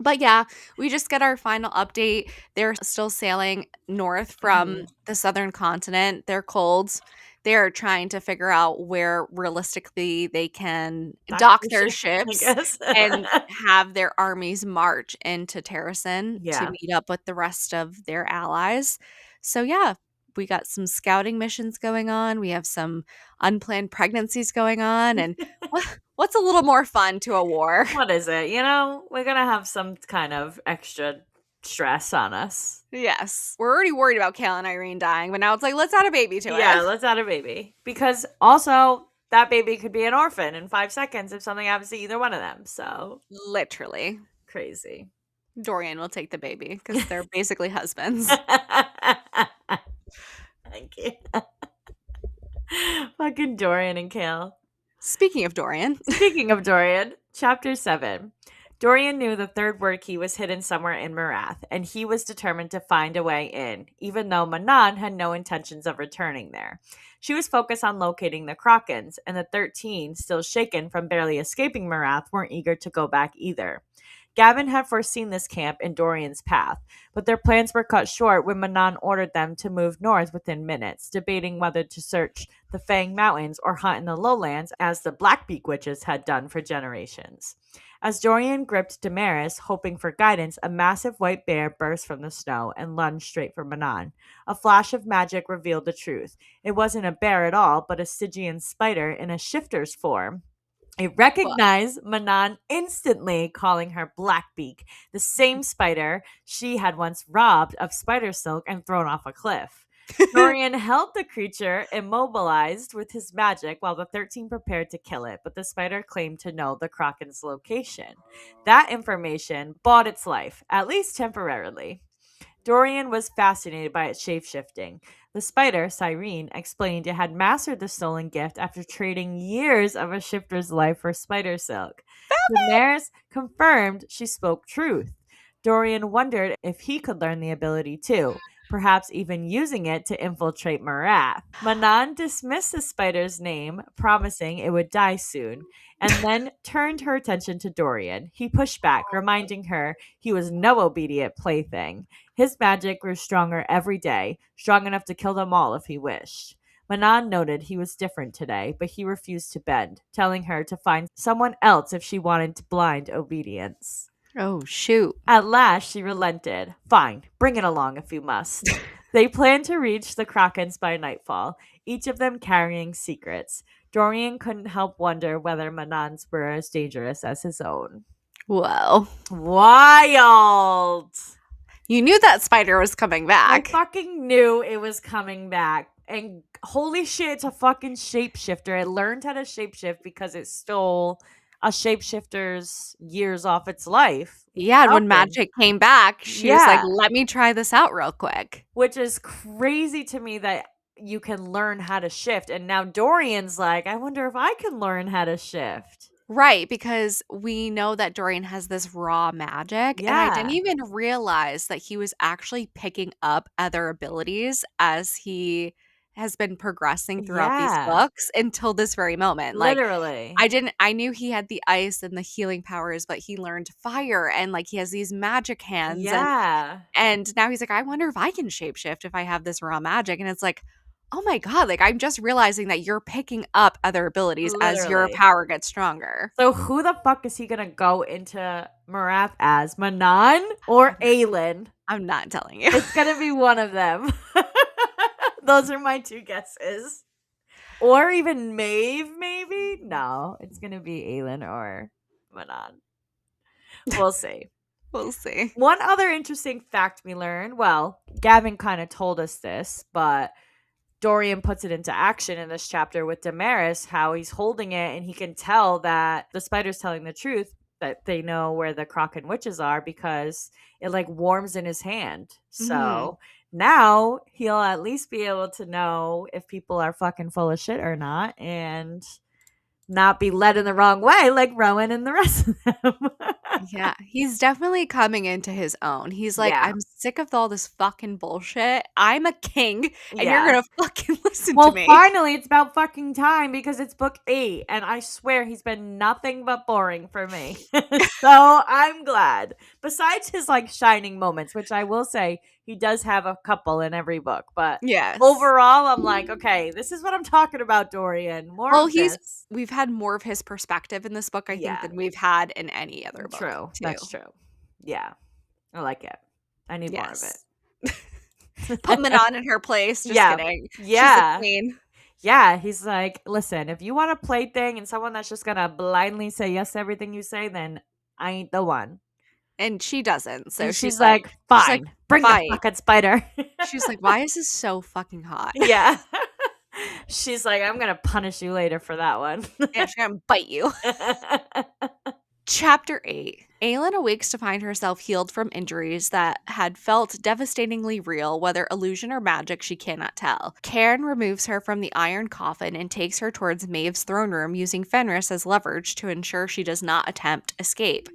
But yeah, we just get our final update. They're still sailing north from Mhm. the southern continent. They're cold. They're trying to figure out where realistically they can Dock dock their their ship, I ships guess. and have their armies march into Terrasen to Yeah. meet up with the rest of their allies. So yeah, we got some scouting missions going on. We have some unplanned pregnancies going on, and what's a little more fun to a war? What is it? We're gonna have some kind of extra stress on us. Yes. We're already worried about Kale and Irene dying, but now it's like, let's add a baby to Yeah, it. let's add a baby. Because also that baby could be an orphan in 5 seconds if something happens to either one of them. So Literally. crazy. Dorian will take the baby because they're basically husbands. Thank you. Fucking Dorian and Kale. Speaking of Dorian, Speaking of Dorian, chapter 7. Dorian knew the third word key was hidden somewhere in Marath, and he was determined to find a way in, even though Manon had no intentions of returning there. She was focused on locating the Krakens, and the 13, still shaken from barely escaping Marath, weren't eager to go back either. Gavin had foreseen this camp in Dorian's path, but their plans were cut short when Manon ordered them to move north within minutes, debating whether to search the Fang Mountains or hunt in the lowlands as the Blackbeak witches had done for generations. As Dorian gripped Damaris, hoping for guidance, a massive white bear burst from the snow and lunged straight for Manon. A flash of magic revealed the truth. It wasn't a bear at all, but a Stygian spider in a shifter's form. It recognized Manon instantly, calling her Blackbeak, the same spider she had once robbed of spider silk and thrown off a cliff. Dorian held the creature immobilized with his magic while the 13 prepared to kill it, but the spider claimed to know the Kraken's location. That information bought its life, at least temporarily. Dorian was fascinated by its shapeshifting. The spider, Cyrene, explained it had mastered the stolen gift after trading years of a shifter's life for spider silk. Daenerys confirmed she spoke truth. Dorian wondered if he could learn the ability too, perhaps even using it to infiltrate Marath. Manon dismissed the spider's name, promising it would die soon, and then turned her attention to Dorian. He pushed back, reminding her he was no obedient plaything. His magic grew stronger every day, strong enough to kill them all if he wished. Manon noted he was different today, but he refused to bend, telling her to find someone else if she wanted blind obedience. Oh, shoot. At last, she relented. Fine, bring it along if you must. They planned to reach the Krakens by nightfall, each of them carrying secrets. Dorian couldn't help wonder whether Manon's were as dangerous as his own. Whoa. Wild! You knew that spider was coming back. I fucking knew it was coming back. And holy shit, it's a fucking shapeshifter. It learned how to shapeshift because it stole a shapeshifter's years off its life. Yeah, and when magic came back, she was like, let me try this out real quick. Which is crazy to me that you can learn how to shift. And now Dorian's like, I wonder if I can learn how to shift. Right, because we know that Dorian has this raw magic, and I didn't even realize that he was actually picking up other abilities as he has been progressing throughout these books until this very moment. Literally. Like, I knew he had the ice and the healing powers, but he learned fire, and like he has these magic hands. And now he's like, I wonder if I can shapeshift if I have this raw magic. And it's like, oh my God, like I'm just realizing that you're picking up other abilities as your power gets stronger. So who the fuck is he going to go into Marath as? Manon or Aelin? I'm not telling you. It's going to be one of them. Those are my two guesses. Or even Maeve, maybe? No, it's going to be Aelin or Manon. We'll see. We'll see. One other interesting fact we learned, well, Gavin kind of told us this, but Dorian puts it into action in this chapter with Damaris, how he's holding it and he can tell that the spider's telling the truth, that they know where the Kraken witches are because it like warms in his hand. So now he'll at least be able to know if people are fucking full of shit or not and not be led in the wrong way like Rowan and the rest of them. Yeah, he's definitely coming into his own. He's like, I'm sick of all this fucking bullshit. I'm a king, and you're gonna fucking listen to me. Well, finally, it's about fucking time because it's book 8, and I swear he's been nothing but boring for me. So I'm glad. Besides his like shining moments, which I will say he does have a couple in every book, but overall, I'm like, okay, this is what I'm talking about, Dorian. More of this. We've had more of his perspective in this book, I think, than we've had in any other book. True. That's true. Yeah. I like it. I need more of it. Put Manon in her place. Just kidding. Yeah. She's the queen. Yeah. He's like, listen, if you want a plaything and someone that's just going to blindly say yes to everything you say, then I ain't the one. And she doesn't. So she's like, fine. She's like, bring the fucking spider. She's like, why is this so fucking hot? Yeah. She's like, I'm going to punish you later for that one. Yeah, she's going to bite you. Chapter 8. Aelin awakes to find herself healed from injuries that had felt devastatingly real, whether illusion or magic, she cannot tell. Cairn removes her from the iron coffin and takes her towards Maeve's throne room, using Fenris as leverage to ensure she does not attempt escape.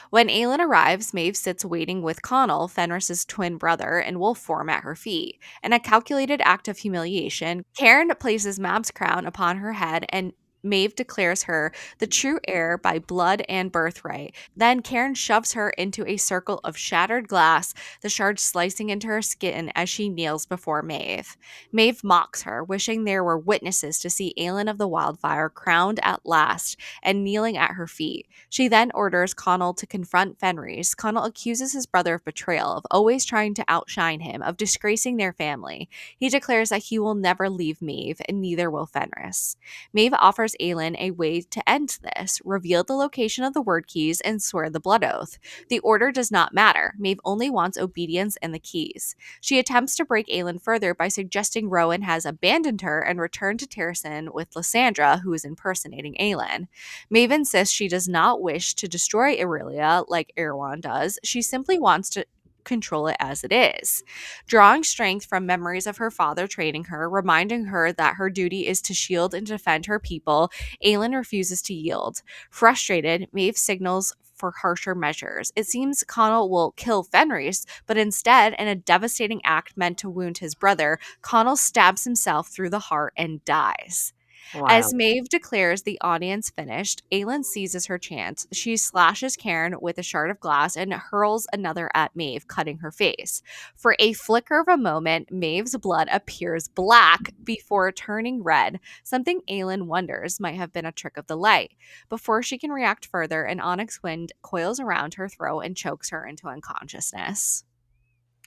When Aelin arrives, Maeve sits waiting with Connell, Fenris's twin brother, in wolf form at her feet. In a calculated act of humiliation, Cairn places Mab's crown upon her head and Maeve declares her the true heir by blood and birthright. Then Karen shoves her into a circle of shattered glass, the shards slicing into her skin as she kneels before Maeve. Maeve mocks her, wishing there were witnesses to see Aelin of the Wildfire crowned at last and kneeling at her feet. She then orders Connell to confront Fenris. Connell accuses his brother of betrayal, of always trying to outshine him, of disgracing their family. He declares that he will never leave Maeve, and neither will Fenris. Maeve offers Aelin a way to end this, reveal the location of the word keys, and swear the blood oath. The order does not matter. Maeve only wants obedience and the keys. She attempts to break Aelin further by suggesting Rowan has abandoned her and returned to Terrasen with Lysandra, who is impersonating Aelin. Maeve insists she does not wish to destroy Aurelia like Erewhon does. She simply wants to control it as it is. Drawing strength from memories of her father training her, reminding her that her duty is to shield and defend her people, Aelin refuses to yield. Frustrated, Maeve signals for harsher measures. It seems Connell will kill Fenris, but instead, in a devastating act meant to wound his brother, Connell stabs himself through the heart and dies. As Wild. Maeve declares the audience finished, Aelin seizes her chance. She slashes Cairn with a shard of glass and hurls another at Maeve, cutting her face. For a flicker of a moment, Maeve's blood appears black before turning red, something Aelin wonders might have been a trick of the light. Before she can react further, an onyx wind coils around her throat and chokes her into unconsciousness.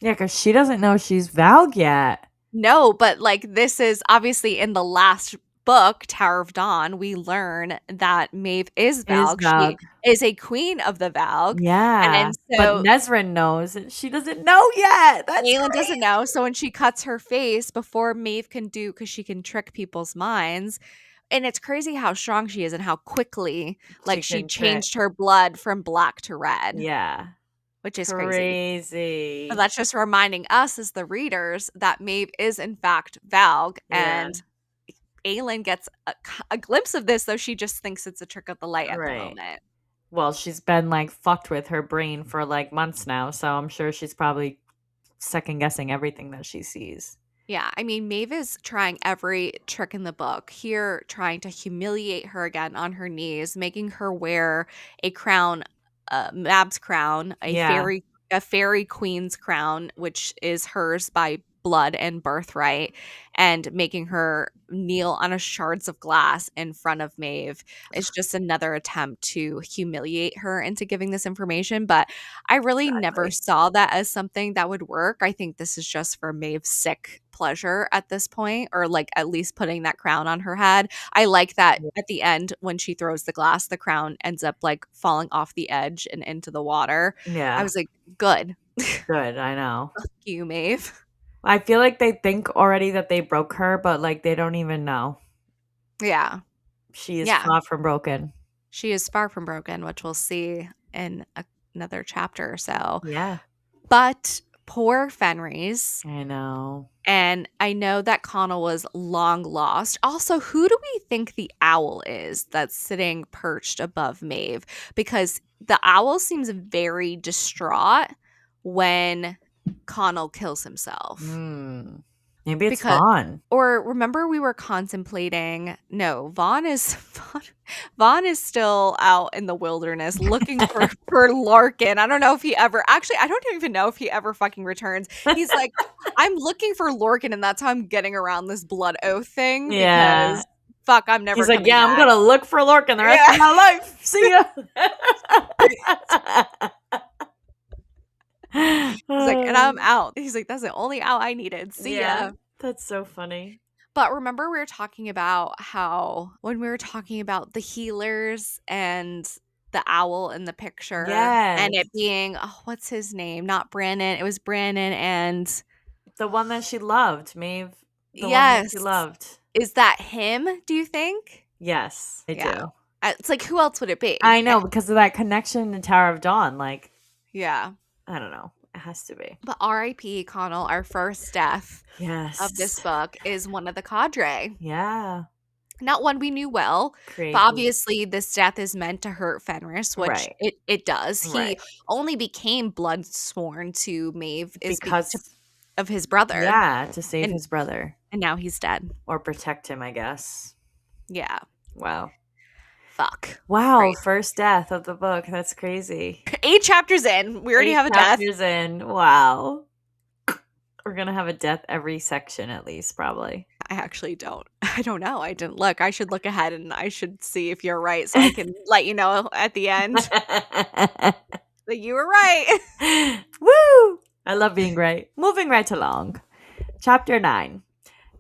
Yeah, because she doesn't know she's Valg yet. No, but like this is obviously in the last book, Tower of Dawn, we learn that Maeve is Is Valg. She Valg. is a queen of the Valg. Yeah. And But so Nezrin knows and she doesn't know yet. That's Aelin doesn't crazy. know. So when she cuts her face before Maeve can do, because she can trick people's minds, and it's crazy how strong she is and how quickly, She like, she can trick. changed her blood from black to red, Yeah. which is crazy. But Crazy. that's just reminding us as the readers that Maeve is in fact Valg, Yeah. and Aelin gets a glimpse of this, though she just thinks it's a trick of the light at the Right. moment. Well, she's been like fucked with her brain for like months now, so I'm sure she's probably second guessing everything that she sees. Yeah, I mean, Maeve is trying every trick in the book. Here, trying to humiliate her again on her knees, making her wear a crown, Mab's crown, Yeah. a fairy queen's crown, which is hers by blood and birthright, and making her kneel on a shards of glass in front of Maeve. It's just another attempt to humiliate her into giving this information. But I really never Exactly. saw that as something that would work. I think this is just for Maeve's sick pleasure at this point, or like at least putting that crown on her head. I like that Yeah. at the end when she throws the glass, the crown ends up like falling off the edge and into the water. I Yeah. was like, good. Good, I know. Fuck you, Maeve. I feel like they think already that they broke her, but like they don't even know. Yeah. She is Yeah. far from broken. She is far from broken, which we'll see in another chapter or so. Yeah. But poor Fenris. I know. And I know that Connell was long lost. Also, who do we think the owl is that's sitting perched above Maeve? Because the owl seems very distraught when Connell kills himself. Hmm. Maybe it's Because Vaughn. or remember we were contemplating no, Vaughn is still out in the wilderness looking for Larkin. I don't know if he ever actually I don't even know if he ever fucking returns. He's like, I'm looking for Lorcan, and that's how I'm getting around this blood oath thing Yeah. because fuck, I'm never He's like, coming yeah, I'm back. gonna look for Lorcan the rest of Yeah. my life. See ya. He's like, and I'm out. He's like, that's the only out I needed. See Yeah, ya. that's so funny. But remember, we were talking about how when we were talking about the healers and the owl in the picture and Yes. it being, oh, what's his name? Not Brandon. It was Brandon. And The one that she loved, Maeve. The one that she yes, loved. is that him? Do you think? Yes, I Yeah. do. It's like, who else would it be? I know, because of that connection to Tower of Dawn. Like, Yeah. I don't know. It has to be. But R.I.P. Connell, our first death of this Yes. book, is one of the cadre. Yeah. Not one we knew well, but Crazy. obviously this death is meant to hurt Fenris, which Right. it does. Right. He only became blood sworn to Maeve Because, of his brother, yeah, to save and his brother now he's dead. or protect him, I guess. Yeah, Wow. fuck, Wow. crazy. First death of the book. That's crazy. 8 chapters in, we already 8 have a death. chapters in. Wow. We're going to have a death every section at least, probably. I actually don't. I don't know. I didn't look. I should look ahead and I should see if you're right, so I can let you know at the end that you were right. Woo! I love being right. Moving right along. Chapter 9.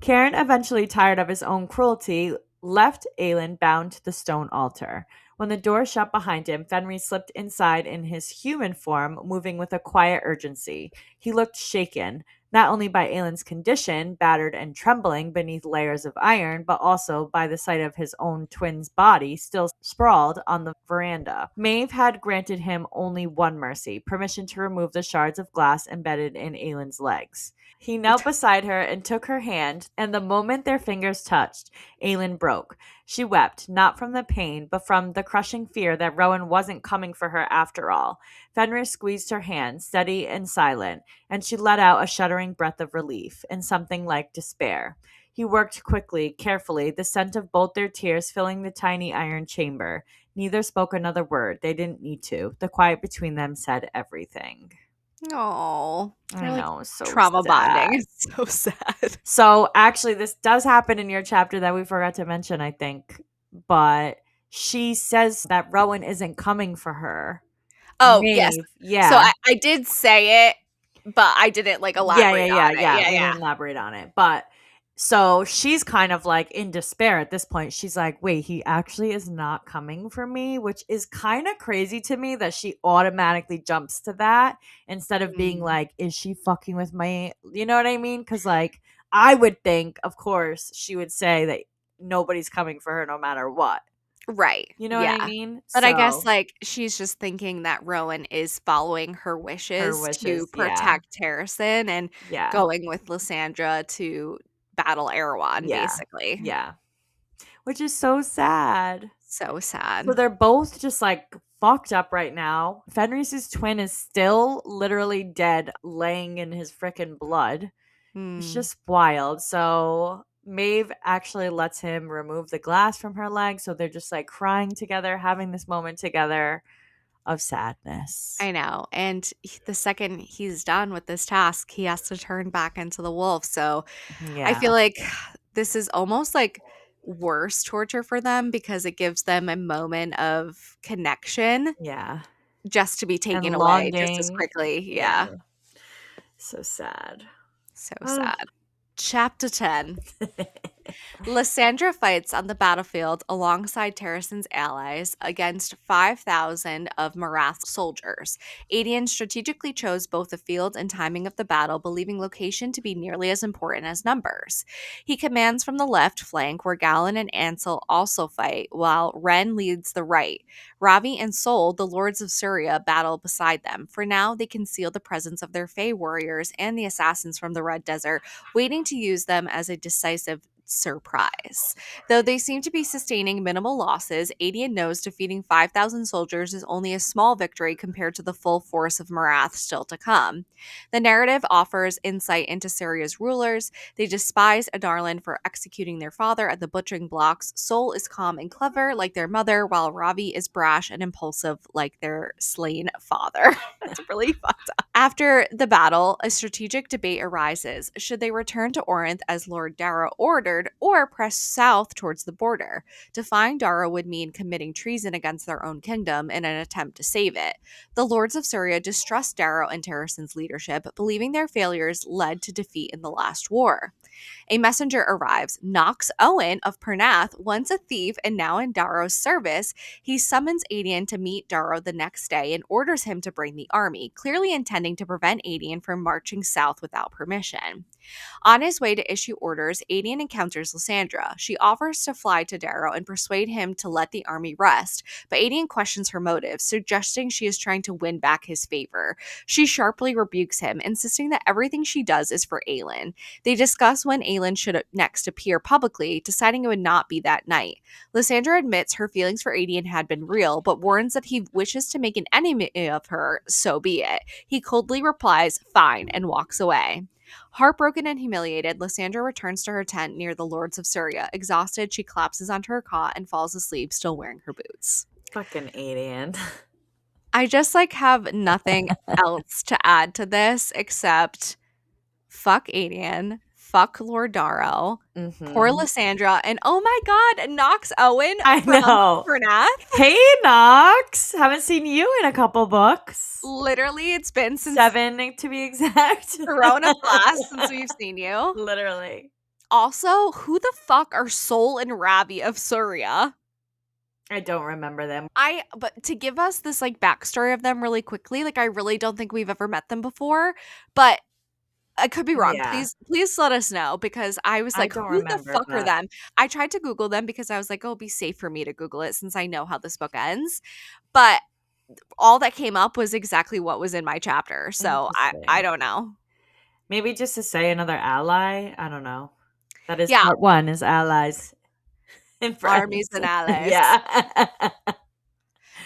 Karen, eventually tired of his own cruelty, left Aelin bound to the stone altar. When the door shut behind him, Fenris slipped inside in his human form, moving with a quiet urgency. He looked shaken, not only by Aelin's condition, battered and trembling beneath layers of iron, but also by the sight of his own twin's body still sprawled on the veranda. Maeve had granted him only one mercy, permission to remove the shards of glass embedded in Aelin's legs. He knelt beside her and took her hand, and the moment their fingers touched, Aelin broke. She wept, not from the pain, but from the crushing fear that Rowan wasn't coming for her after all. Fenris squeezed her hand, steady and silent, and she let out a shuddering breath of relief, and something like despair. He worked quickly, carefully, the scent of both their tears filling the tiny iron chamber. Neither spoke another word. They didn't need to. The quiet between them said everything. Oh, I they're like know, so trauma bonding. sad. It's so sad. So actually, this does happen in your chapter that we forgot to mention, I think. But she says that Rowan isn't coming for her. Oh, yes. Maeve, So yeah. I did say it, but I didn't like Yeah, yeah, elaborate yeah, on it. yeah. Yeah, We yeah. didn't elaborate on it. But so she's kind of like in despair at this point. She's like, wait, he actually is not coming for me, which is kind of crazy to me that she automatically jumps to that instead of being Mm, like, is she fucking with my, you know what I mean? Because like, I would think, of course, she would say that nobody's coming for her no matter what. right. You know what I Yeah. mean? But I guess So like she's just thinking that Rowan is following her her wishes to wishes, yeah. protect Harrison and Yeah. going with Lysandra to battle Erewhon, Yeah. basically. Yeah. Which is so sad. So So sad. they're both just like fucked up right now. Fenris's twin is still literally dead, laying in his freaking blood. It's Mm, just wild. So Maeve actually lets him remove the glass from her leg. So they're just like crying together, having this moment together of sadness. I know. And the second he's done with this task, he has to turn back into the wolf. So I Yeah. feel like this is almost like worse torture for them because it gives them a moment of connection Yeah. just to be And taken away just as longing. quickly. Yeah. Yeah. So sad. So Oh. sad. Chapter 10. Lysandra fights on the battlefield alongside Terrason's allies against 5,000 of Marath's soldiers. Adian strategically chose both the field and timing of the battle, believing location to be nearly as important as numbers. He commands from the left flank, where Galen and Ansel also fight, while Ren leads the right. Ravi and Sol, the lords of Syria, battle beside them. For now, they conceal the presence of their Fey warriors and the assassins from the Red Desert, waiting to use them as a decisive surprise. Though they seem to be sustaining minimal losses, Adian knows defeating 5,000 soldiers is only a small victory compared to the full force of Marath still to come. The narrative offers insight into Syria's rulers. They despise Adarlan for executing their father at the butchering blocks. Sol is calm and clever like their mother, while Ravi is brash and impulsive like their slain father. That's really fucked up. After the battle, a strategic debate arises. Should they return to Orinth as Lord Dara ordered, or press south towards the border? Defying Dara would mean committing treason against their own kingdom in an attempt to save it. The lords of Syria distrust Darrow and Terrason's leadership, believing their failures led to defeat in the last war. A messenger arrives. Nox Owen of Pernath, once a thief and now in Darrow's service, he summons Adian to meet Darrow the next day and orders him to bring the army, clearly intending to prevent Adian from marching south without permission. On his way to issue orders, Adian encounters encounters Lysandra. She offers to fly to Darrow and persuade him to let the army rest, but Aedion questions her motives, suggesting she is trying to win back his favor. She sharply rebukes him, insisting that everything she does is for Aelin. They discuss when Aelin should next appear publicly, deciding it would not be that night. Lysandra admits her feelings for Aedion had been real, but warns that he wishes to make an enemy of her, so be it. He coldly replies, "Fine," and walks away. Heartbroken and humiliated, Lysandra returns to her tent near the Lords of Surya. Exhausted, she collapses onto her cot and falls asleep, still wearing her boots. Fucking alien. I just have nothing else to add to this except fuck Aedion, fuck Lord Darrow, poor Lysandra, and oh my god, Nox Owen I from know. Bernath. Hey, Nox. Haven't seen you in a couple books. Literally, it's been since 7 to be exact. Corona Blast since we've seen you. Literally. Also, who the fuck are Sol and Ravi of Surya? I don't remember them. But to give us this backstory of them really quickly, I really don't think we've ever met them before, but I could be wrong. Yeah. Please let us know, because I was I like, don't who the remember fuck are that. them? I tried to Google them because I was like, oh, it'll be safe for me to Google it since I know how this book ends. But all that came up was exactly what was in my chapter. So I Interesting. don't know. Maybe just to say another ally. I don't know. That is Yeah. part 1 is allies and friends. Armies and allies. Yeah.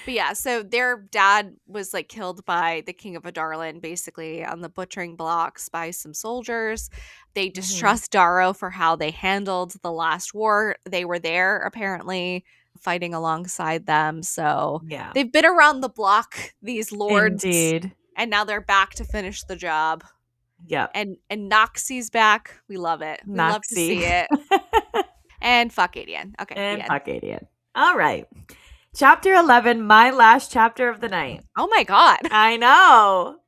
But yeah, so their dad was killed by the King of Adarlan, basically on the butchering blocks by some soldiers. They distrust Darrow for how they handled the last war. They were there apparently fighting alongside them. So Yeah. they've been around the block, these lords. Indeed. And now they're back to finish the job. Yep. And Noxie's back. We love it. We love to see it. And fuck Aedion. Okay. And fuck Aedion. All right. Chapter 11, my last chapter of the night. Oh my god. I know.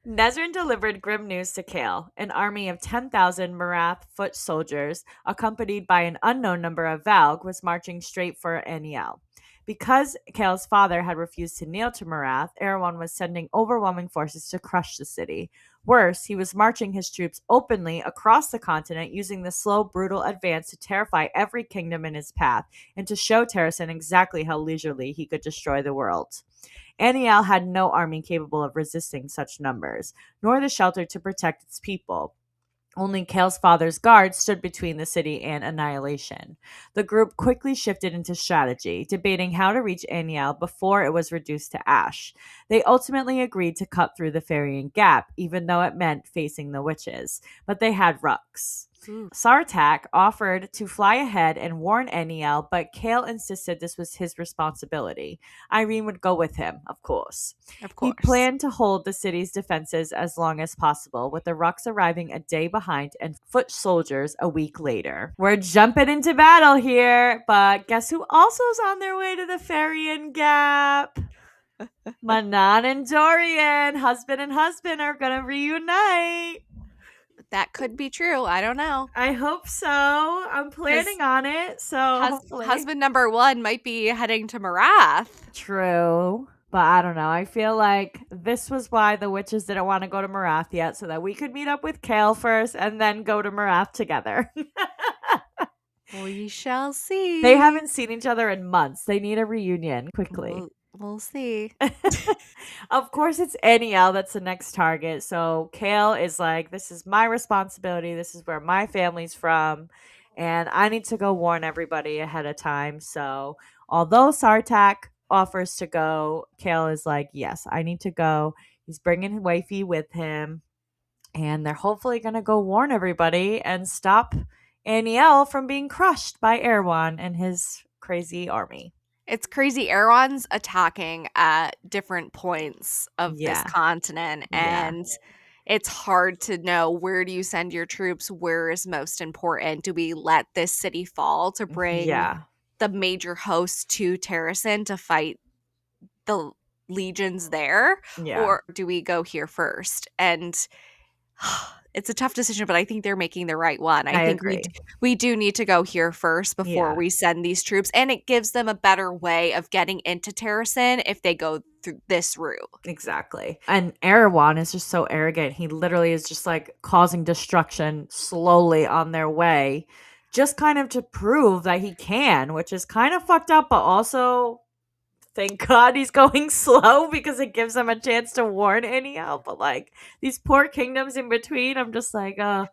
Nezrin delivered grim news to Kale. An army of 10,000 Marath foot soldiers, accompanied by an unknown number of Valg, was marching straight for Aniel. Because Kale's father had refused to kneel to Marath, Erewhon was sending overwhelming forces to crush the city. Worse, he was marching his troops openly across the continent, using the slow, brutal advance to terrify every kingdom in his path, and to show Terrasen exactly how leisurely he could destroy the world. Aniel had no army capable of resisting such numbers, nor the shelter to protect its people. Only Kale's father's guards stood between the city and annihilation. The group quickly shifted into strategy, debating how to reach Aniel before it was reduced to ash. They ultimately agreed to cut through the Farian Gap, even though it meant facing the witches. But they had Rux. Sartak offered to fly ahead and warn Aniel, but Kale insisted this was his responsibility. Irene would go with him, of course. Of course. He planned to hold the city's defenses as long as possible, with the Rux arriving a day behind and foot soldiers a week later. We're jumping into battle here, but guess who also is on their way to the Farian Gap? Manon and Dorian, husband and husband, are going to reunite. That could be true. I don't know. I hope so. I'm planning on it. So hopefully. Husband number 1 might be heading to Marath. True. But I don't know. I feel like this was why the witches didn't want to go to Marath yet, so that we could meet up with Kale first and then go to Marath together. We shall see. They haven't seen each other in months. They need a reunion quickly. We'll see. Of course, it's Aniel that's the next target. So Kale is like, this is my responsibility. This is where my family's from. And I need to go warn everybody ahead of time. So although Sartak offers to go, Kale is like, yes, I need to go. He's bringing wifey with him. And they're hopefully going to go warn everybody and stop Aniel from being crushed by Erewhon and his crazy army. It's crazy. Erewhon's attacking at different points of this continent, and it's hard to know, where do you send your troops? Where is most important? Do we let this city fall to bring the major host to Terrasen to fight the legions there? Or do we go here first? And it's a tough decision, but I think they're making the right one. I think agree. we do need to go here first before we send these troops. And it gives them a better way of getting into Terrasen if they go through this route. Exactly. And Erewhon is just so arrogant. He literally is just causing destruction slowly on their way just kind of to prove that he can, which is kind of fucked up, but also thank God he's going slow because it gives him a chance to warn anyhow. But like these poor kingdoms in between, I'm just like, Right,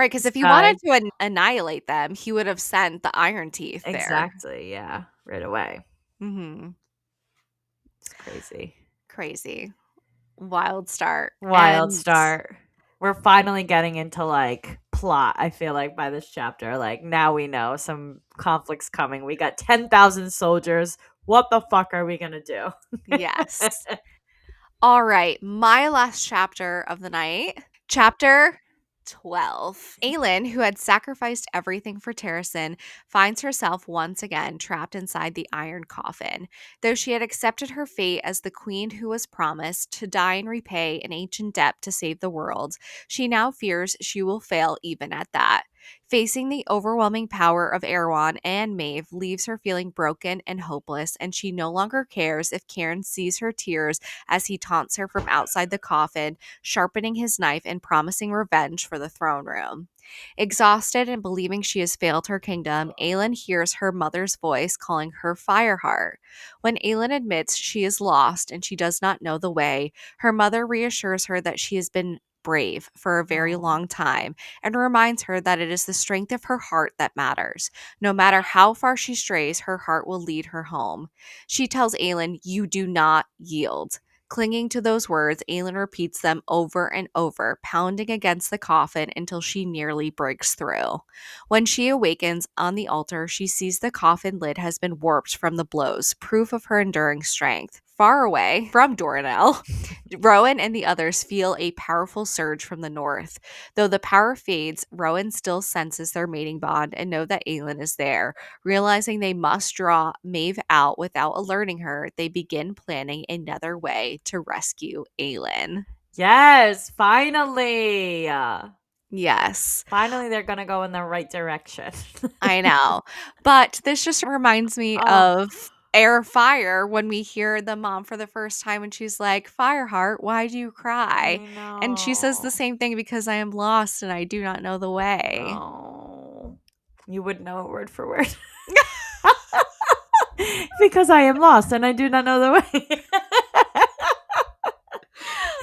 because this if he guy. wanted to annihilate them, he would have sent the Iron Teeth there. Exactly, yeah, right away. Mhm. It's crazy. Crazy. Wild start. Wild And start. We're finally getting into like plot, I feel like, by this chapter. Like now we know some conflicts coming. We got 10,000 soldiers. What the fuck are we gonna do? yes. All right, my last chapter of the night. Chapter 12. Aelin, who had sacrificed everything for Terrasen, finds herself once again trapped inside the iron coffin. Though she had accepted her fate as the queen who was promised to die and repay an ancient debt to save the world, she now fears she will fail even at that. Facing the overwhelming power of Erewhon and Maeve leaves her feeling broken and hopeless, and she no longer cares if Cairn sees her tears as he taunts her from outside the coffin, sharpening his knife and promising revenge for the throne room. Exhausted and believing she has failed her kingdom, Aelin hears her mother's voice calling her Fireheart. When Aelin admits she is lost and she does not know the way, her mother reassures her that she has been brave for a very Oh. long time and reminds her that it is the strength of her heart that matters. No matter how far she strays, her heart will lead her home. She tells Aelin, "You do not yield." Clinging to those words, Aelin repeats them over and over, pounding against the coffin until she nearly breaks through. When she awakens on the altar, she sees the coffin lid has been warped from the blows, proof of her enduring strength. Far away from Dornell, Rowan and the others feel a powerful surge from the north. Though the power fades, Rowan still senses their mating bond and know that Aelin is there. Realizing they must draw Maeve out without alerting her, they begin planning another way to rescue Aelin. Yes, finally. Yes, Finally, they're gonna go in the right direction. I know. But this just reminds me Oh, of Air Fire when we hear the mom for the first time and she's like, Fireheart, why do you cry? I And she says the know. same thing because I am lost and I do not know the way. Oh, you would know it word for word. Because I am lost and I do not know the way.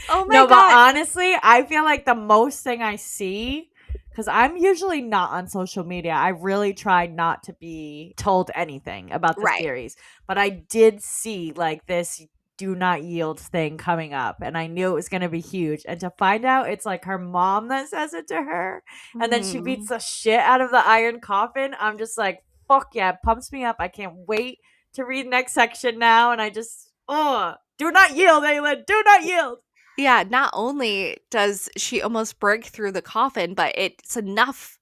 Oh my No, but God. honestly, I feel like the most thing I see, because I'm usually not on social media. I really tried not to be told anything about the Right. series, but I did see like this do not yield thing coming up, and I knew it was going to be huge. And to find out it's like her mom that says it to her, and then she beats Mhm. the shit out of the iron coffin, I'm just like, fuck yeah, it pumps me up. I can't wait to read next section now, and I just, oh, do not yield, Aelin, do not yield. Yeah, not only does she almost break through the coffin, but it's enough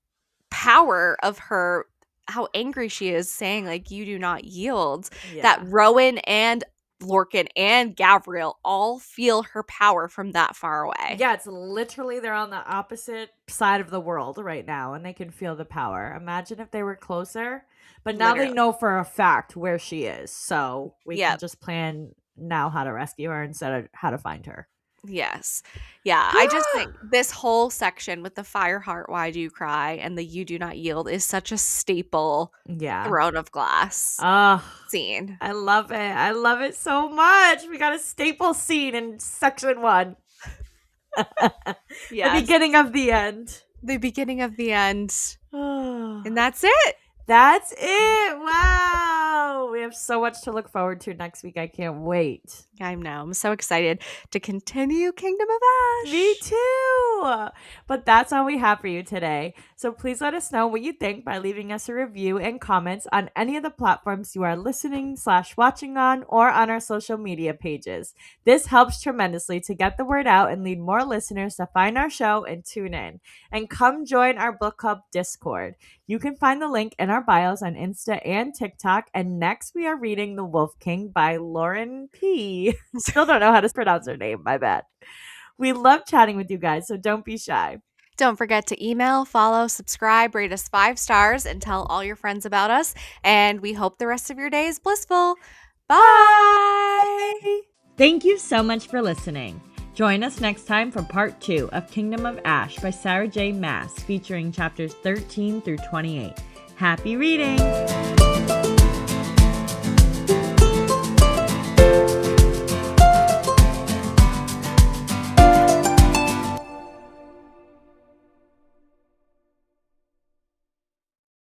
power of her how angry she is saying like you do not yield that Yeah. Rowan and Lorcan and Gavriel all feel her power from that far away. Yeah, it's literally they're on the opposite side of the world right now and they can feel the power. Imagine if they were closer. But now they Literally. know for a fact where she is. So we can Yep. just plan now how to rescue her instead of how to find her. Yes. Yeah. I just think this whole section with the fire heart, why do you cry? And the you do not yield is such a staple Yeah. throne of glass Oh, scene. I love it. I love it so much. We got a staple scene in section 1. The Yes. beginning of the end. The beginning of the end. Oh. And that's it. That's it. Wow. We have so much to look forward to next week. I can't wait. I know. I'm so excited to continue Kingdom of Ash. Me too. But that's all we have for you today. So please let us know what you think by leaving us a review and comments on any of the platforms you are listening/watching on or on our social media pages. This helps tremendously to get the word out and lead more listeners to find our show and tune in. And come join our book club Discord. You can find the link in our bios on Insta and TikTok. And next we are reading The Wolf King by Lauren P. Still don't know how to pronounce her name. My bad. We love chatting with you guys, so don't be shy. Don't forget to email, follow, subscribe, rate us 5 stars, and tell all your friends about us. And we hope the rest of your day is blissful. Bye. Thank you so much for listening. Join us next time for part 2 of Kingdom of Ash by Sarah J. Maas, featuring chapters 13 through 28. Happy reading!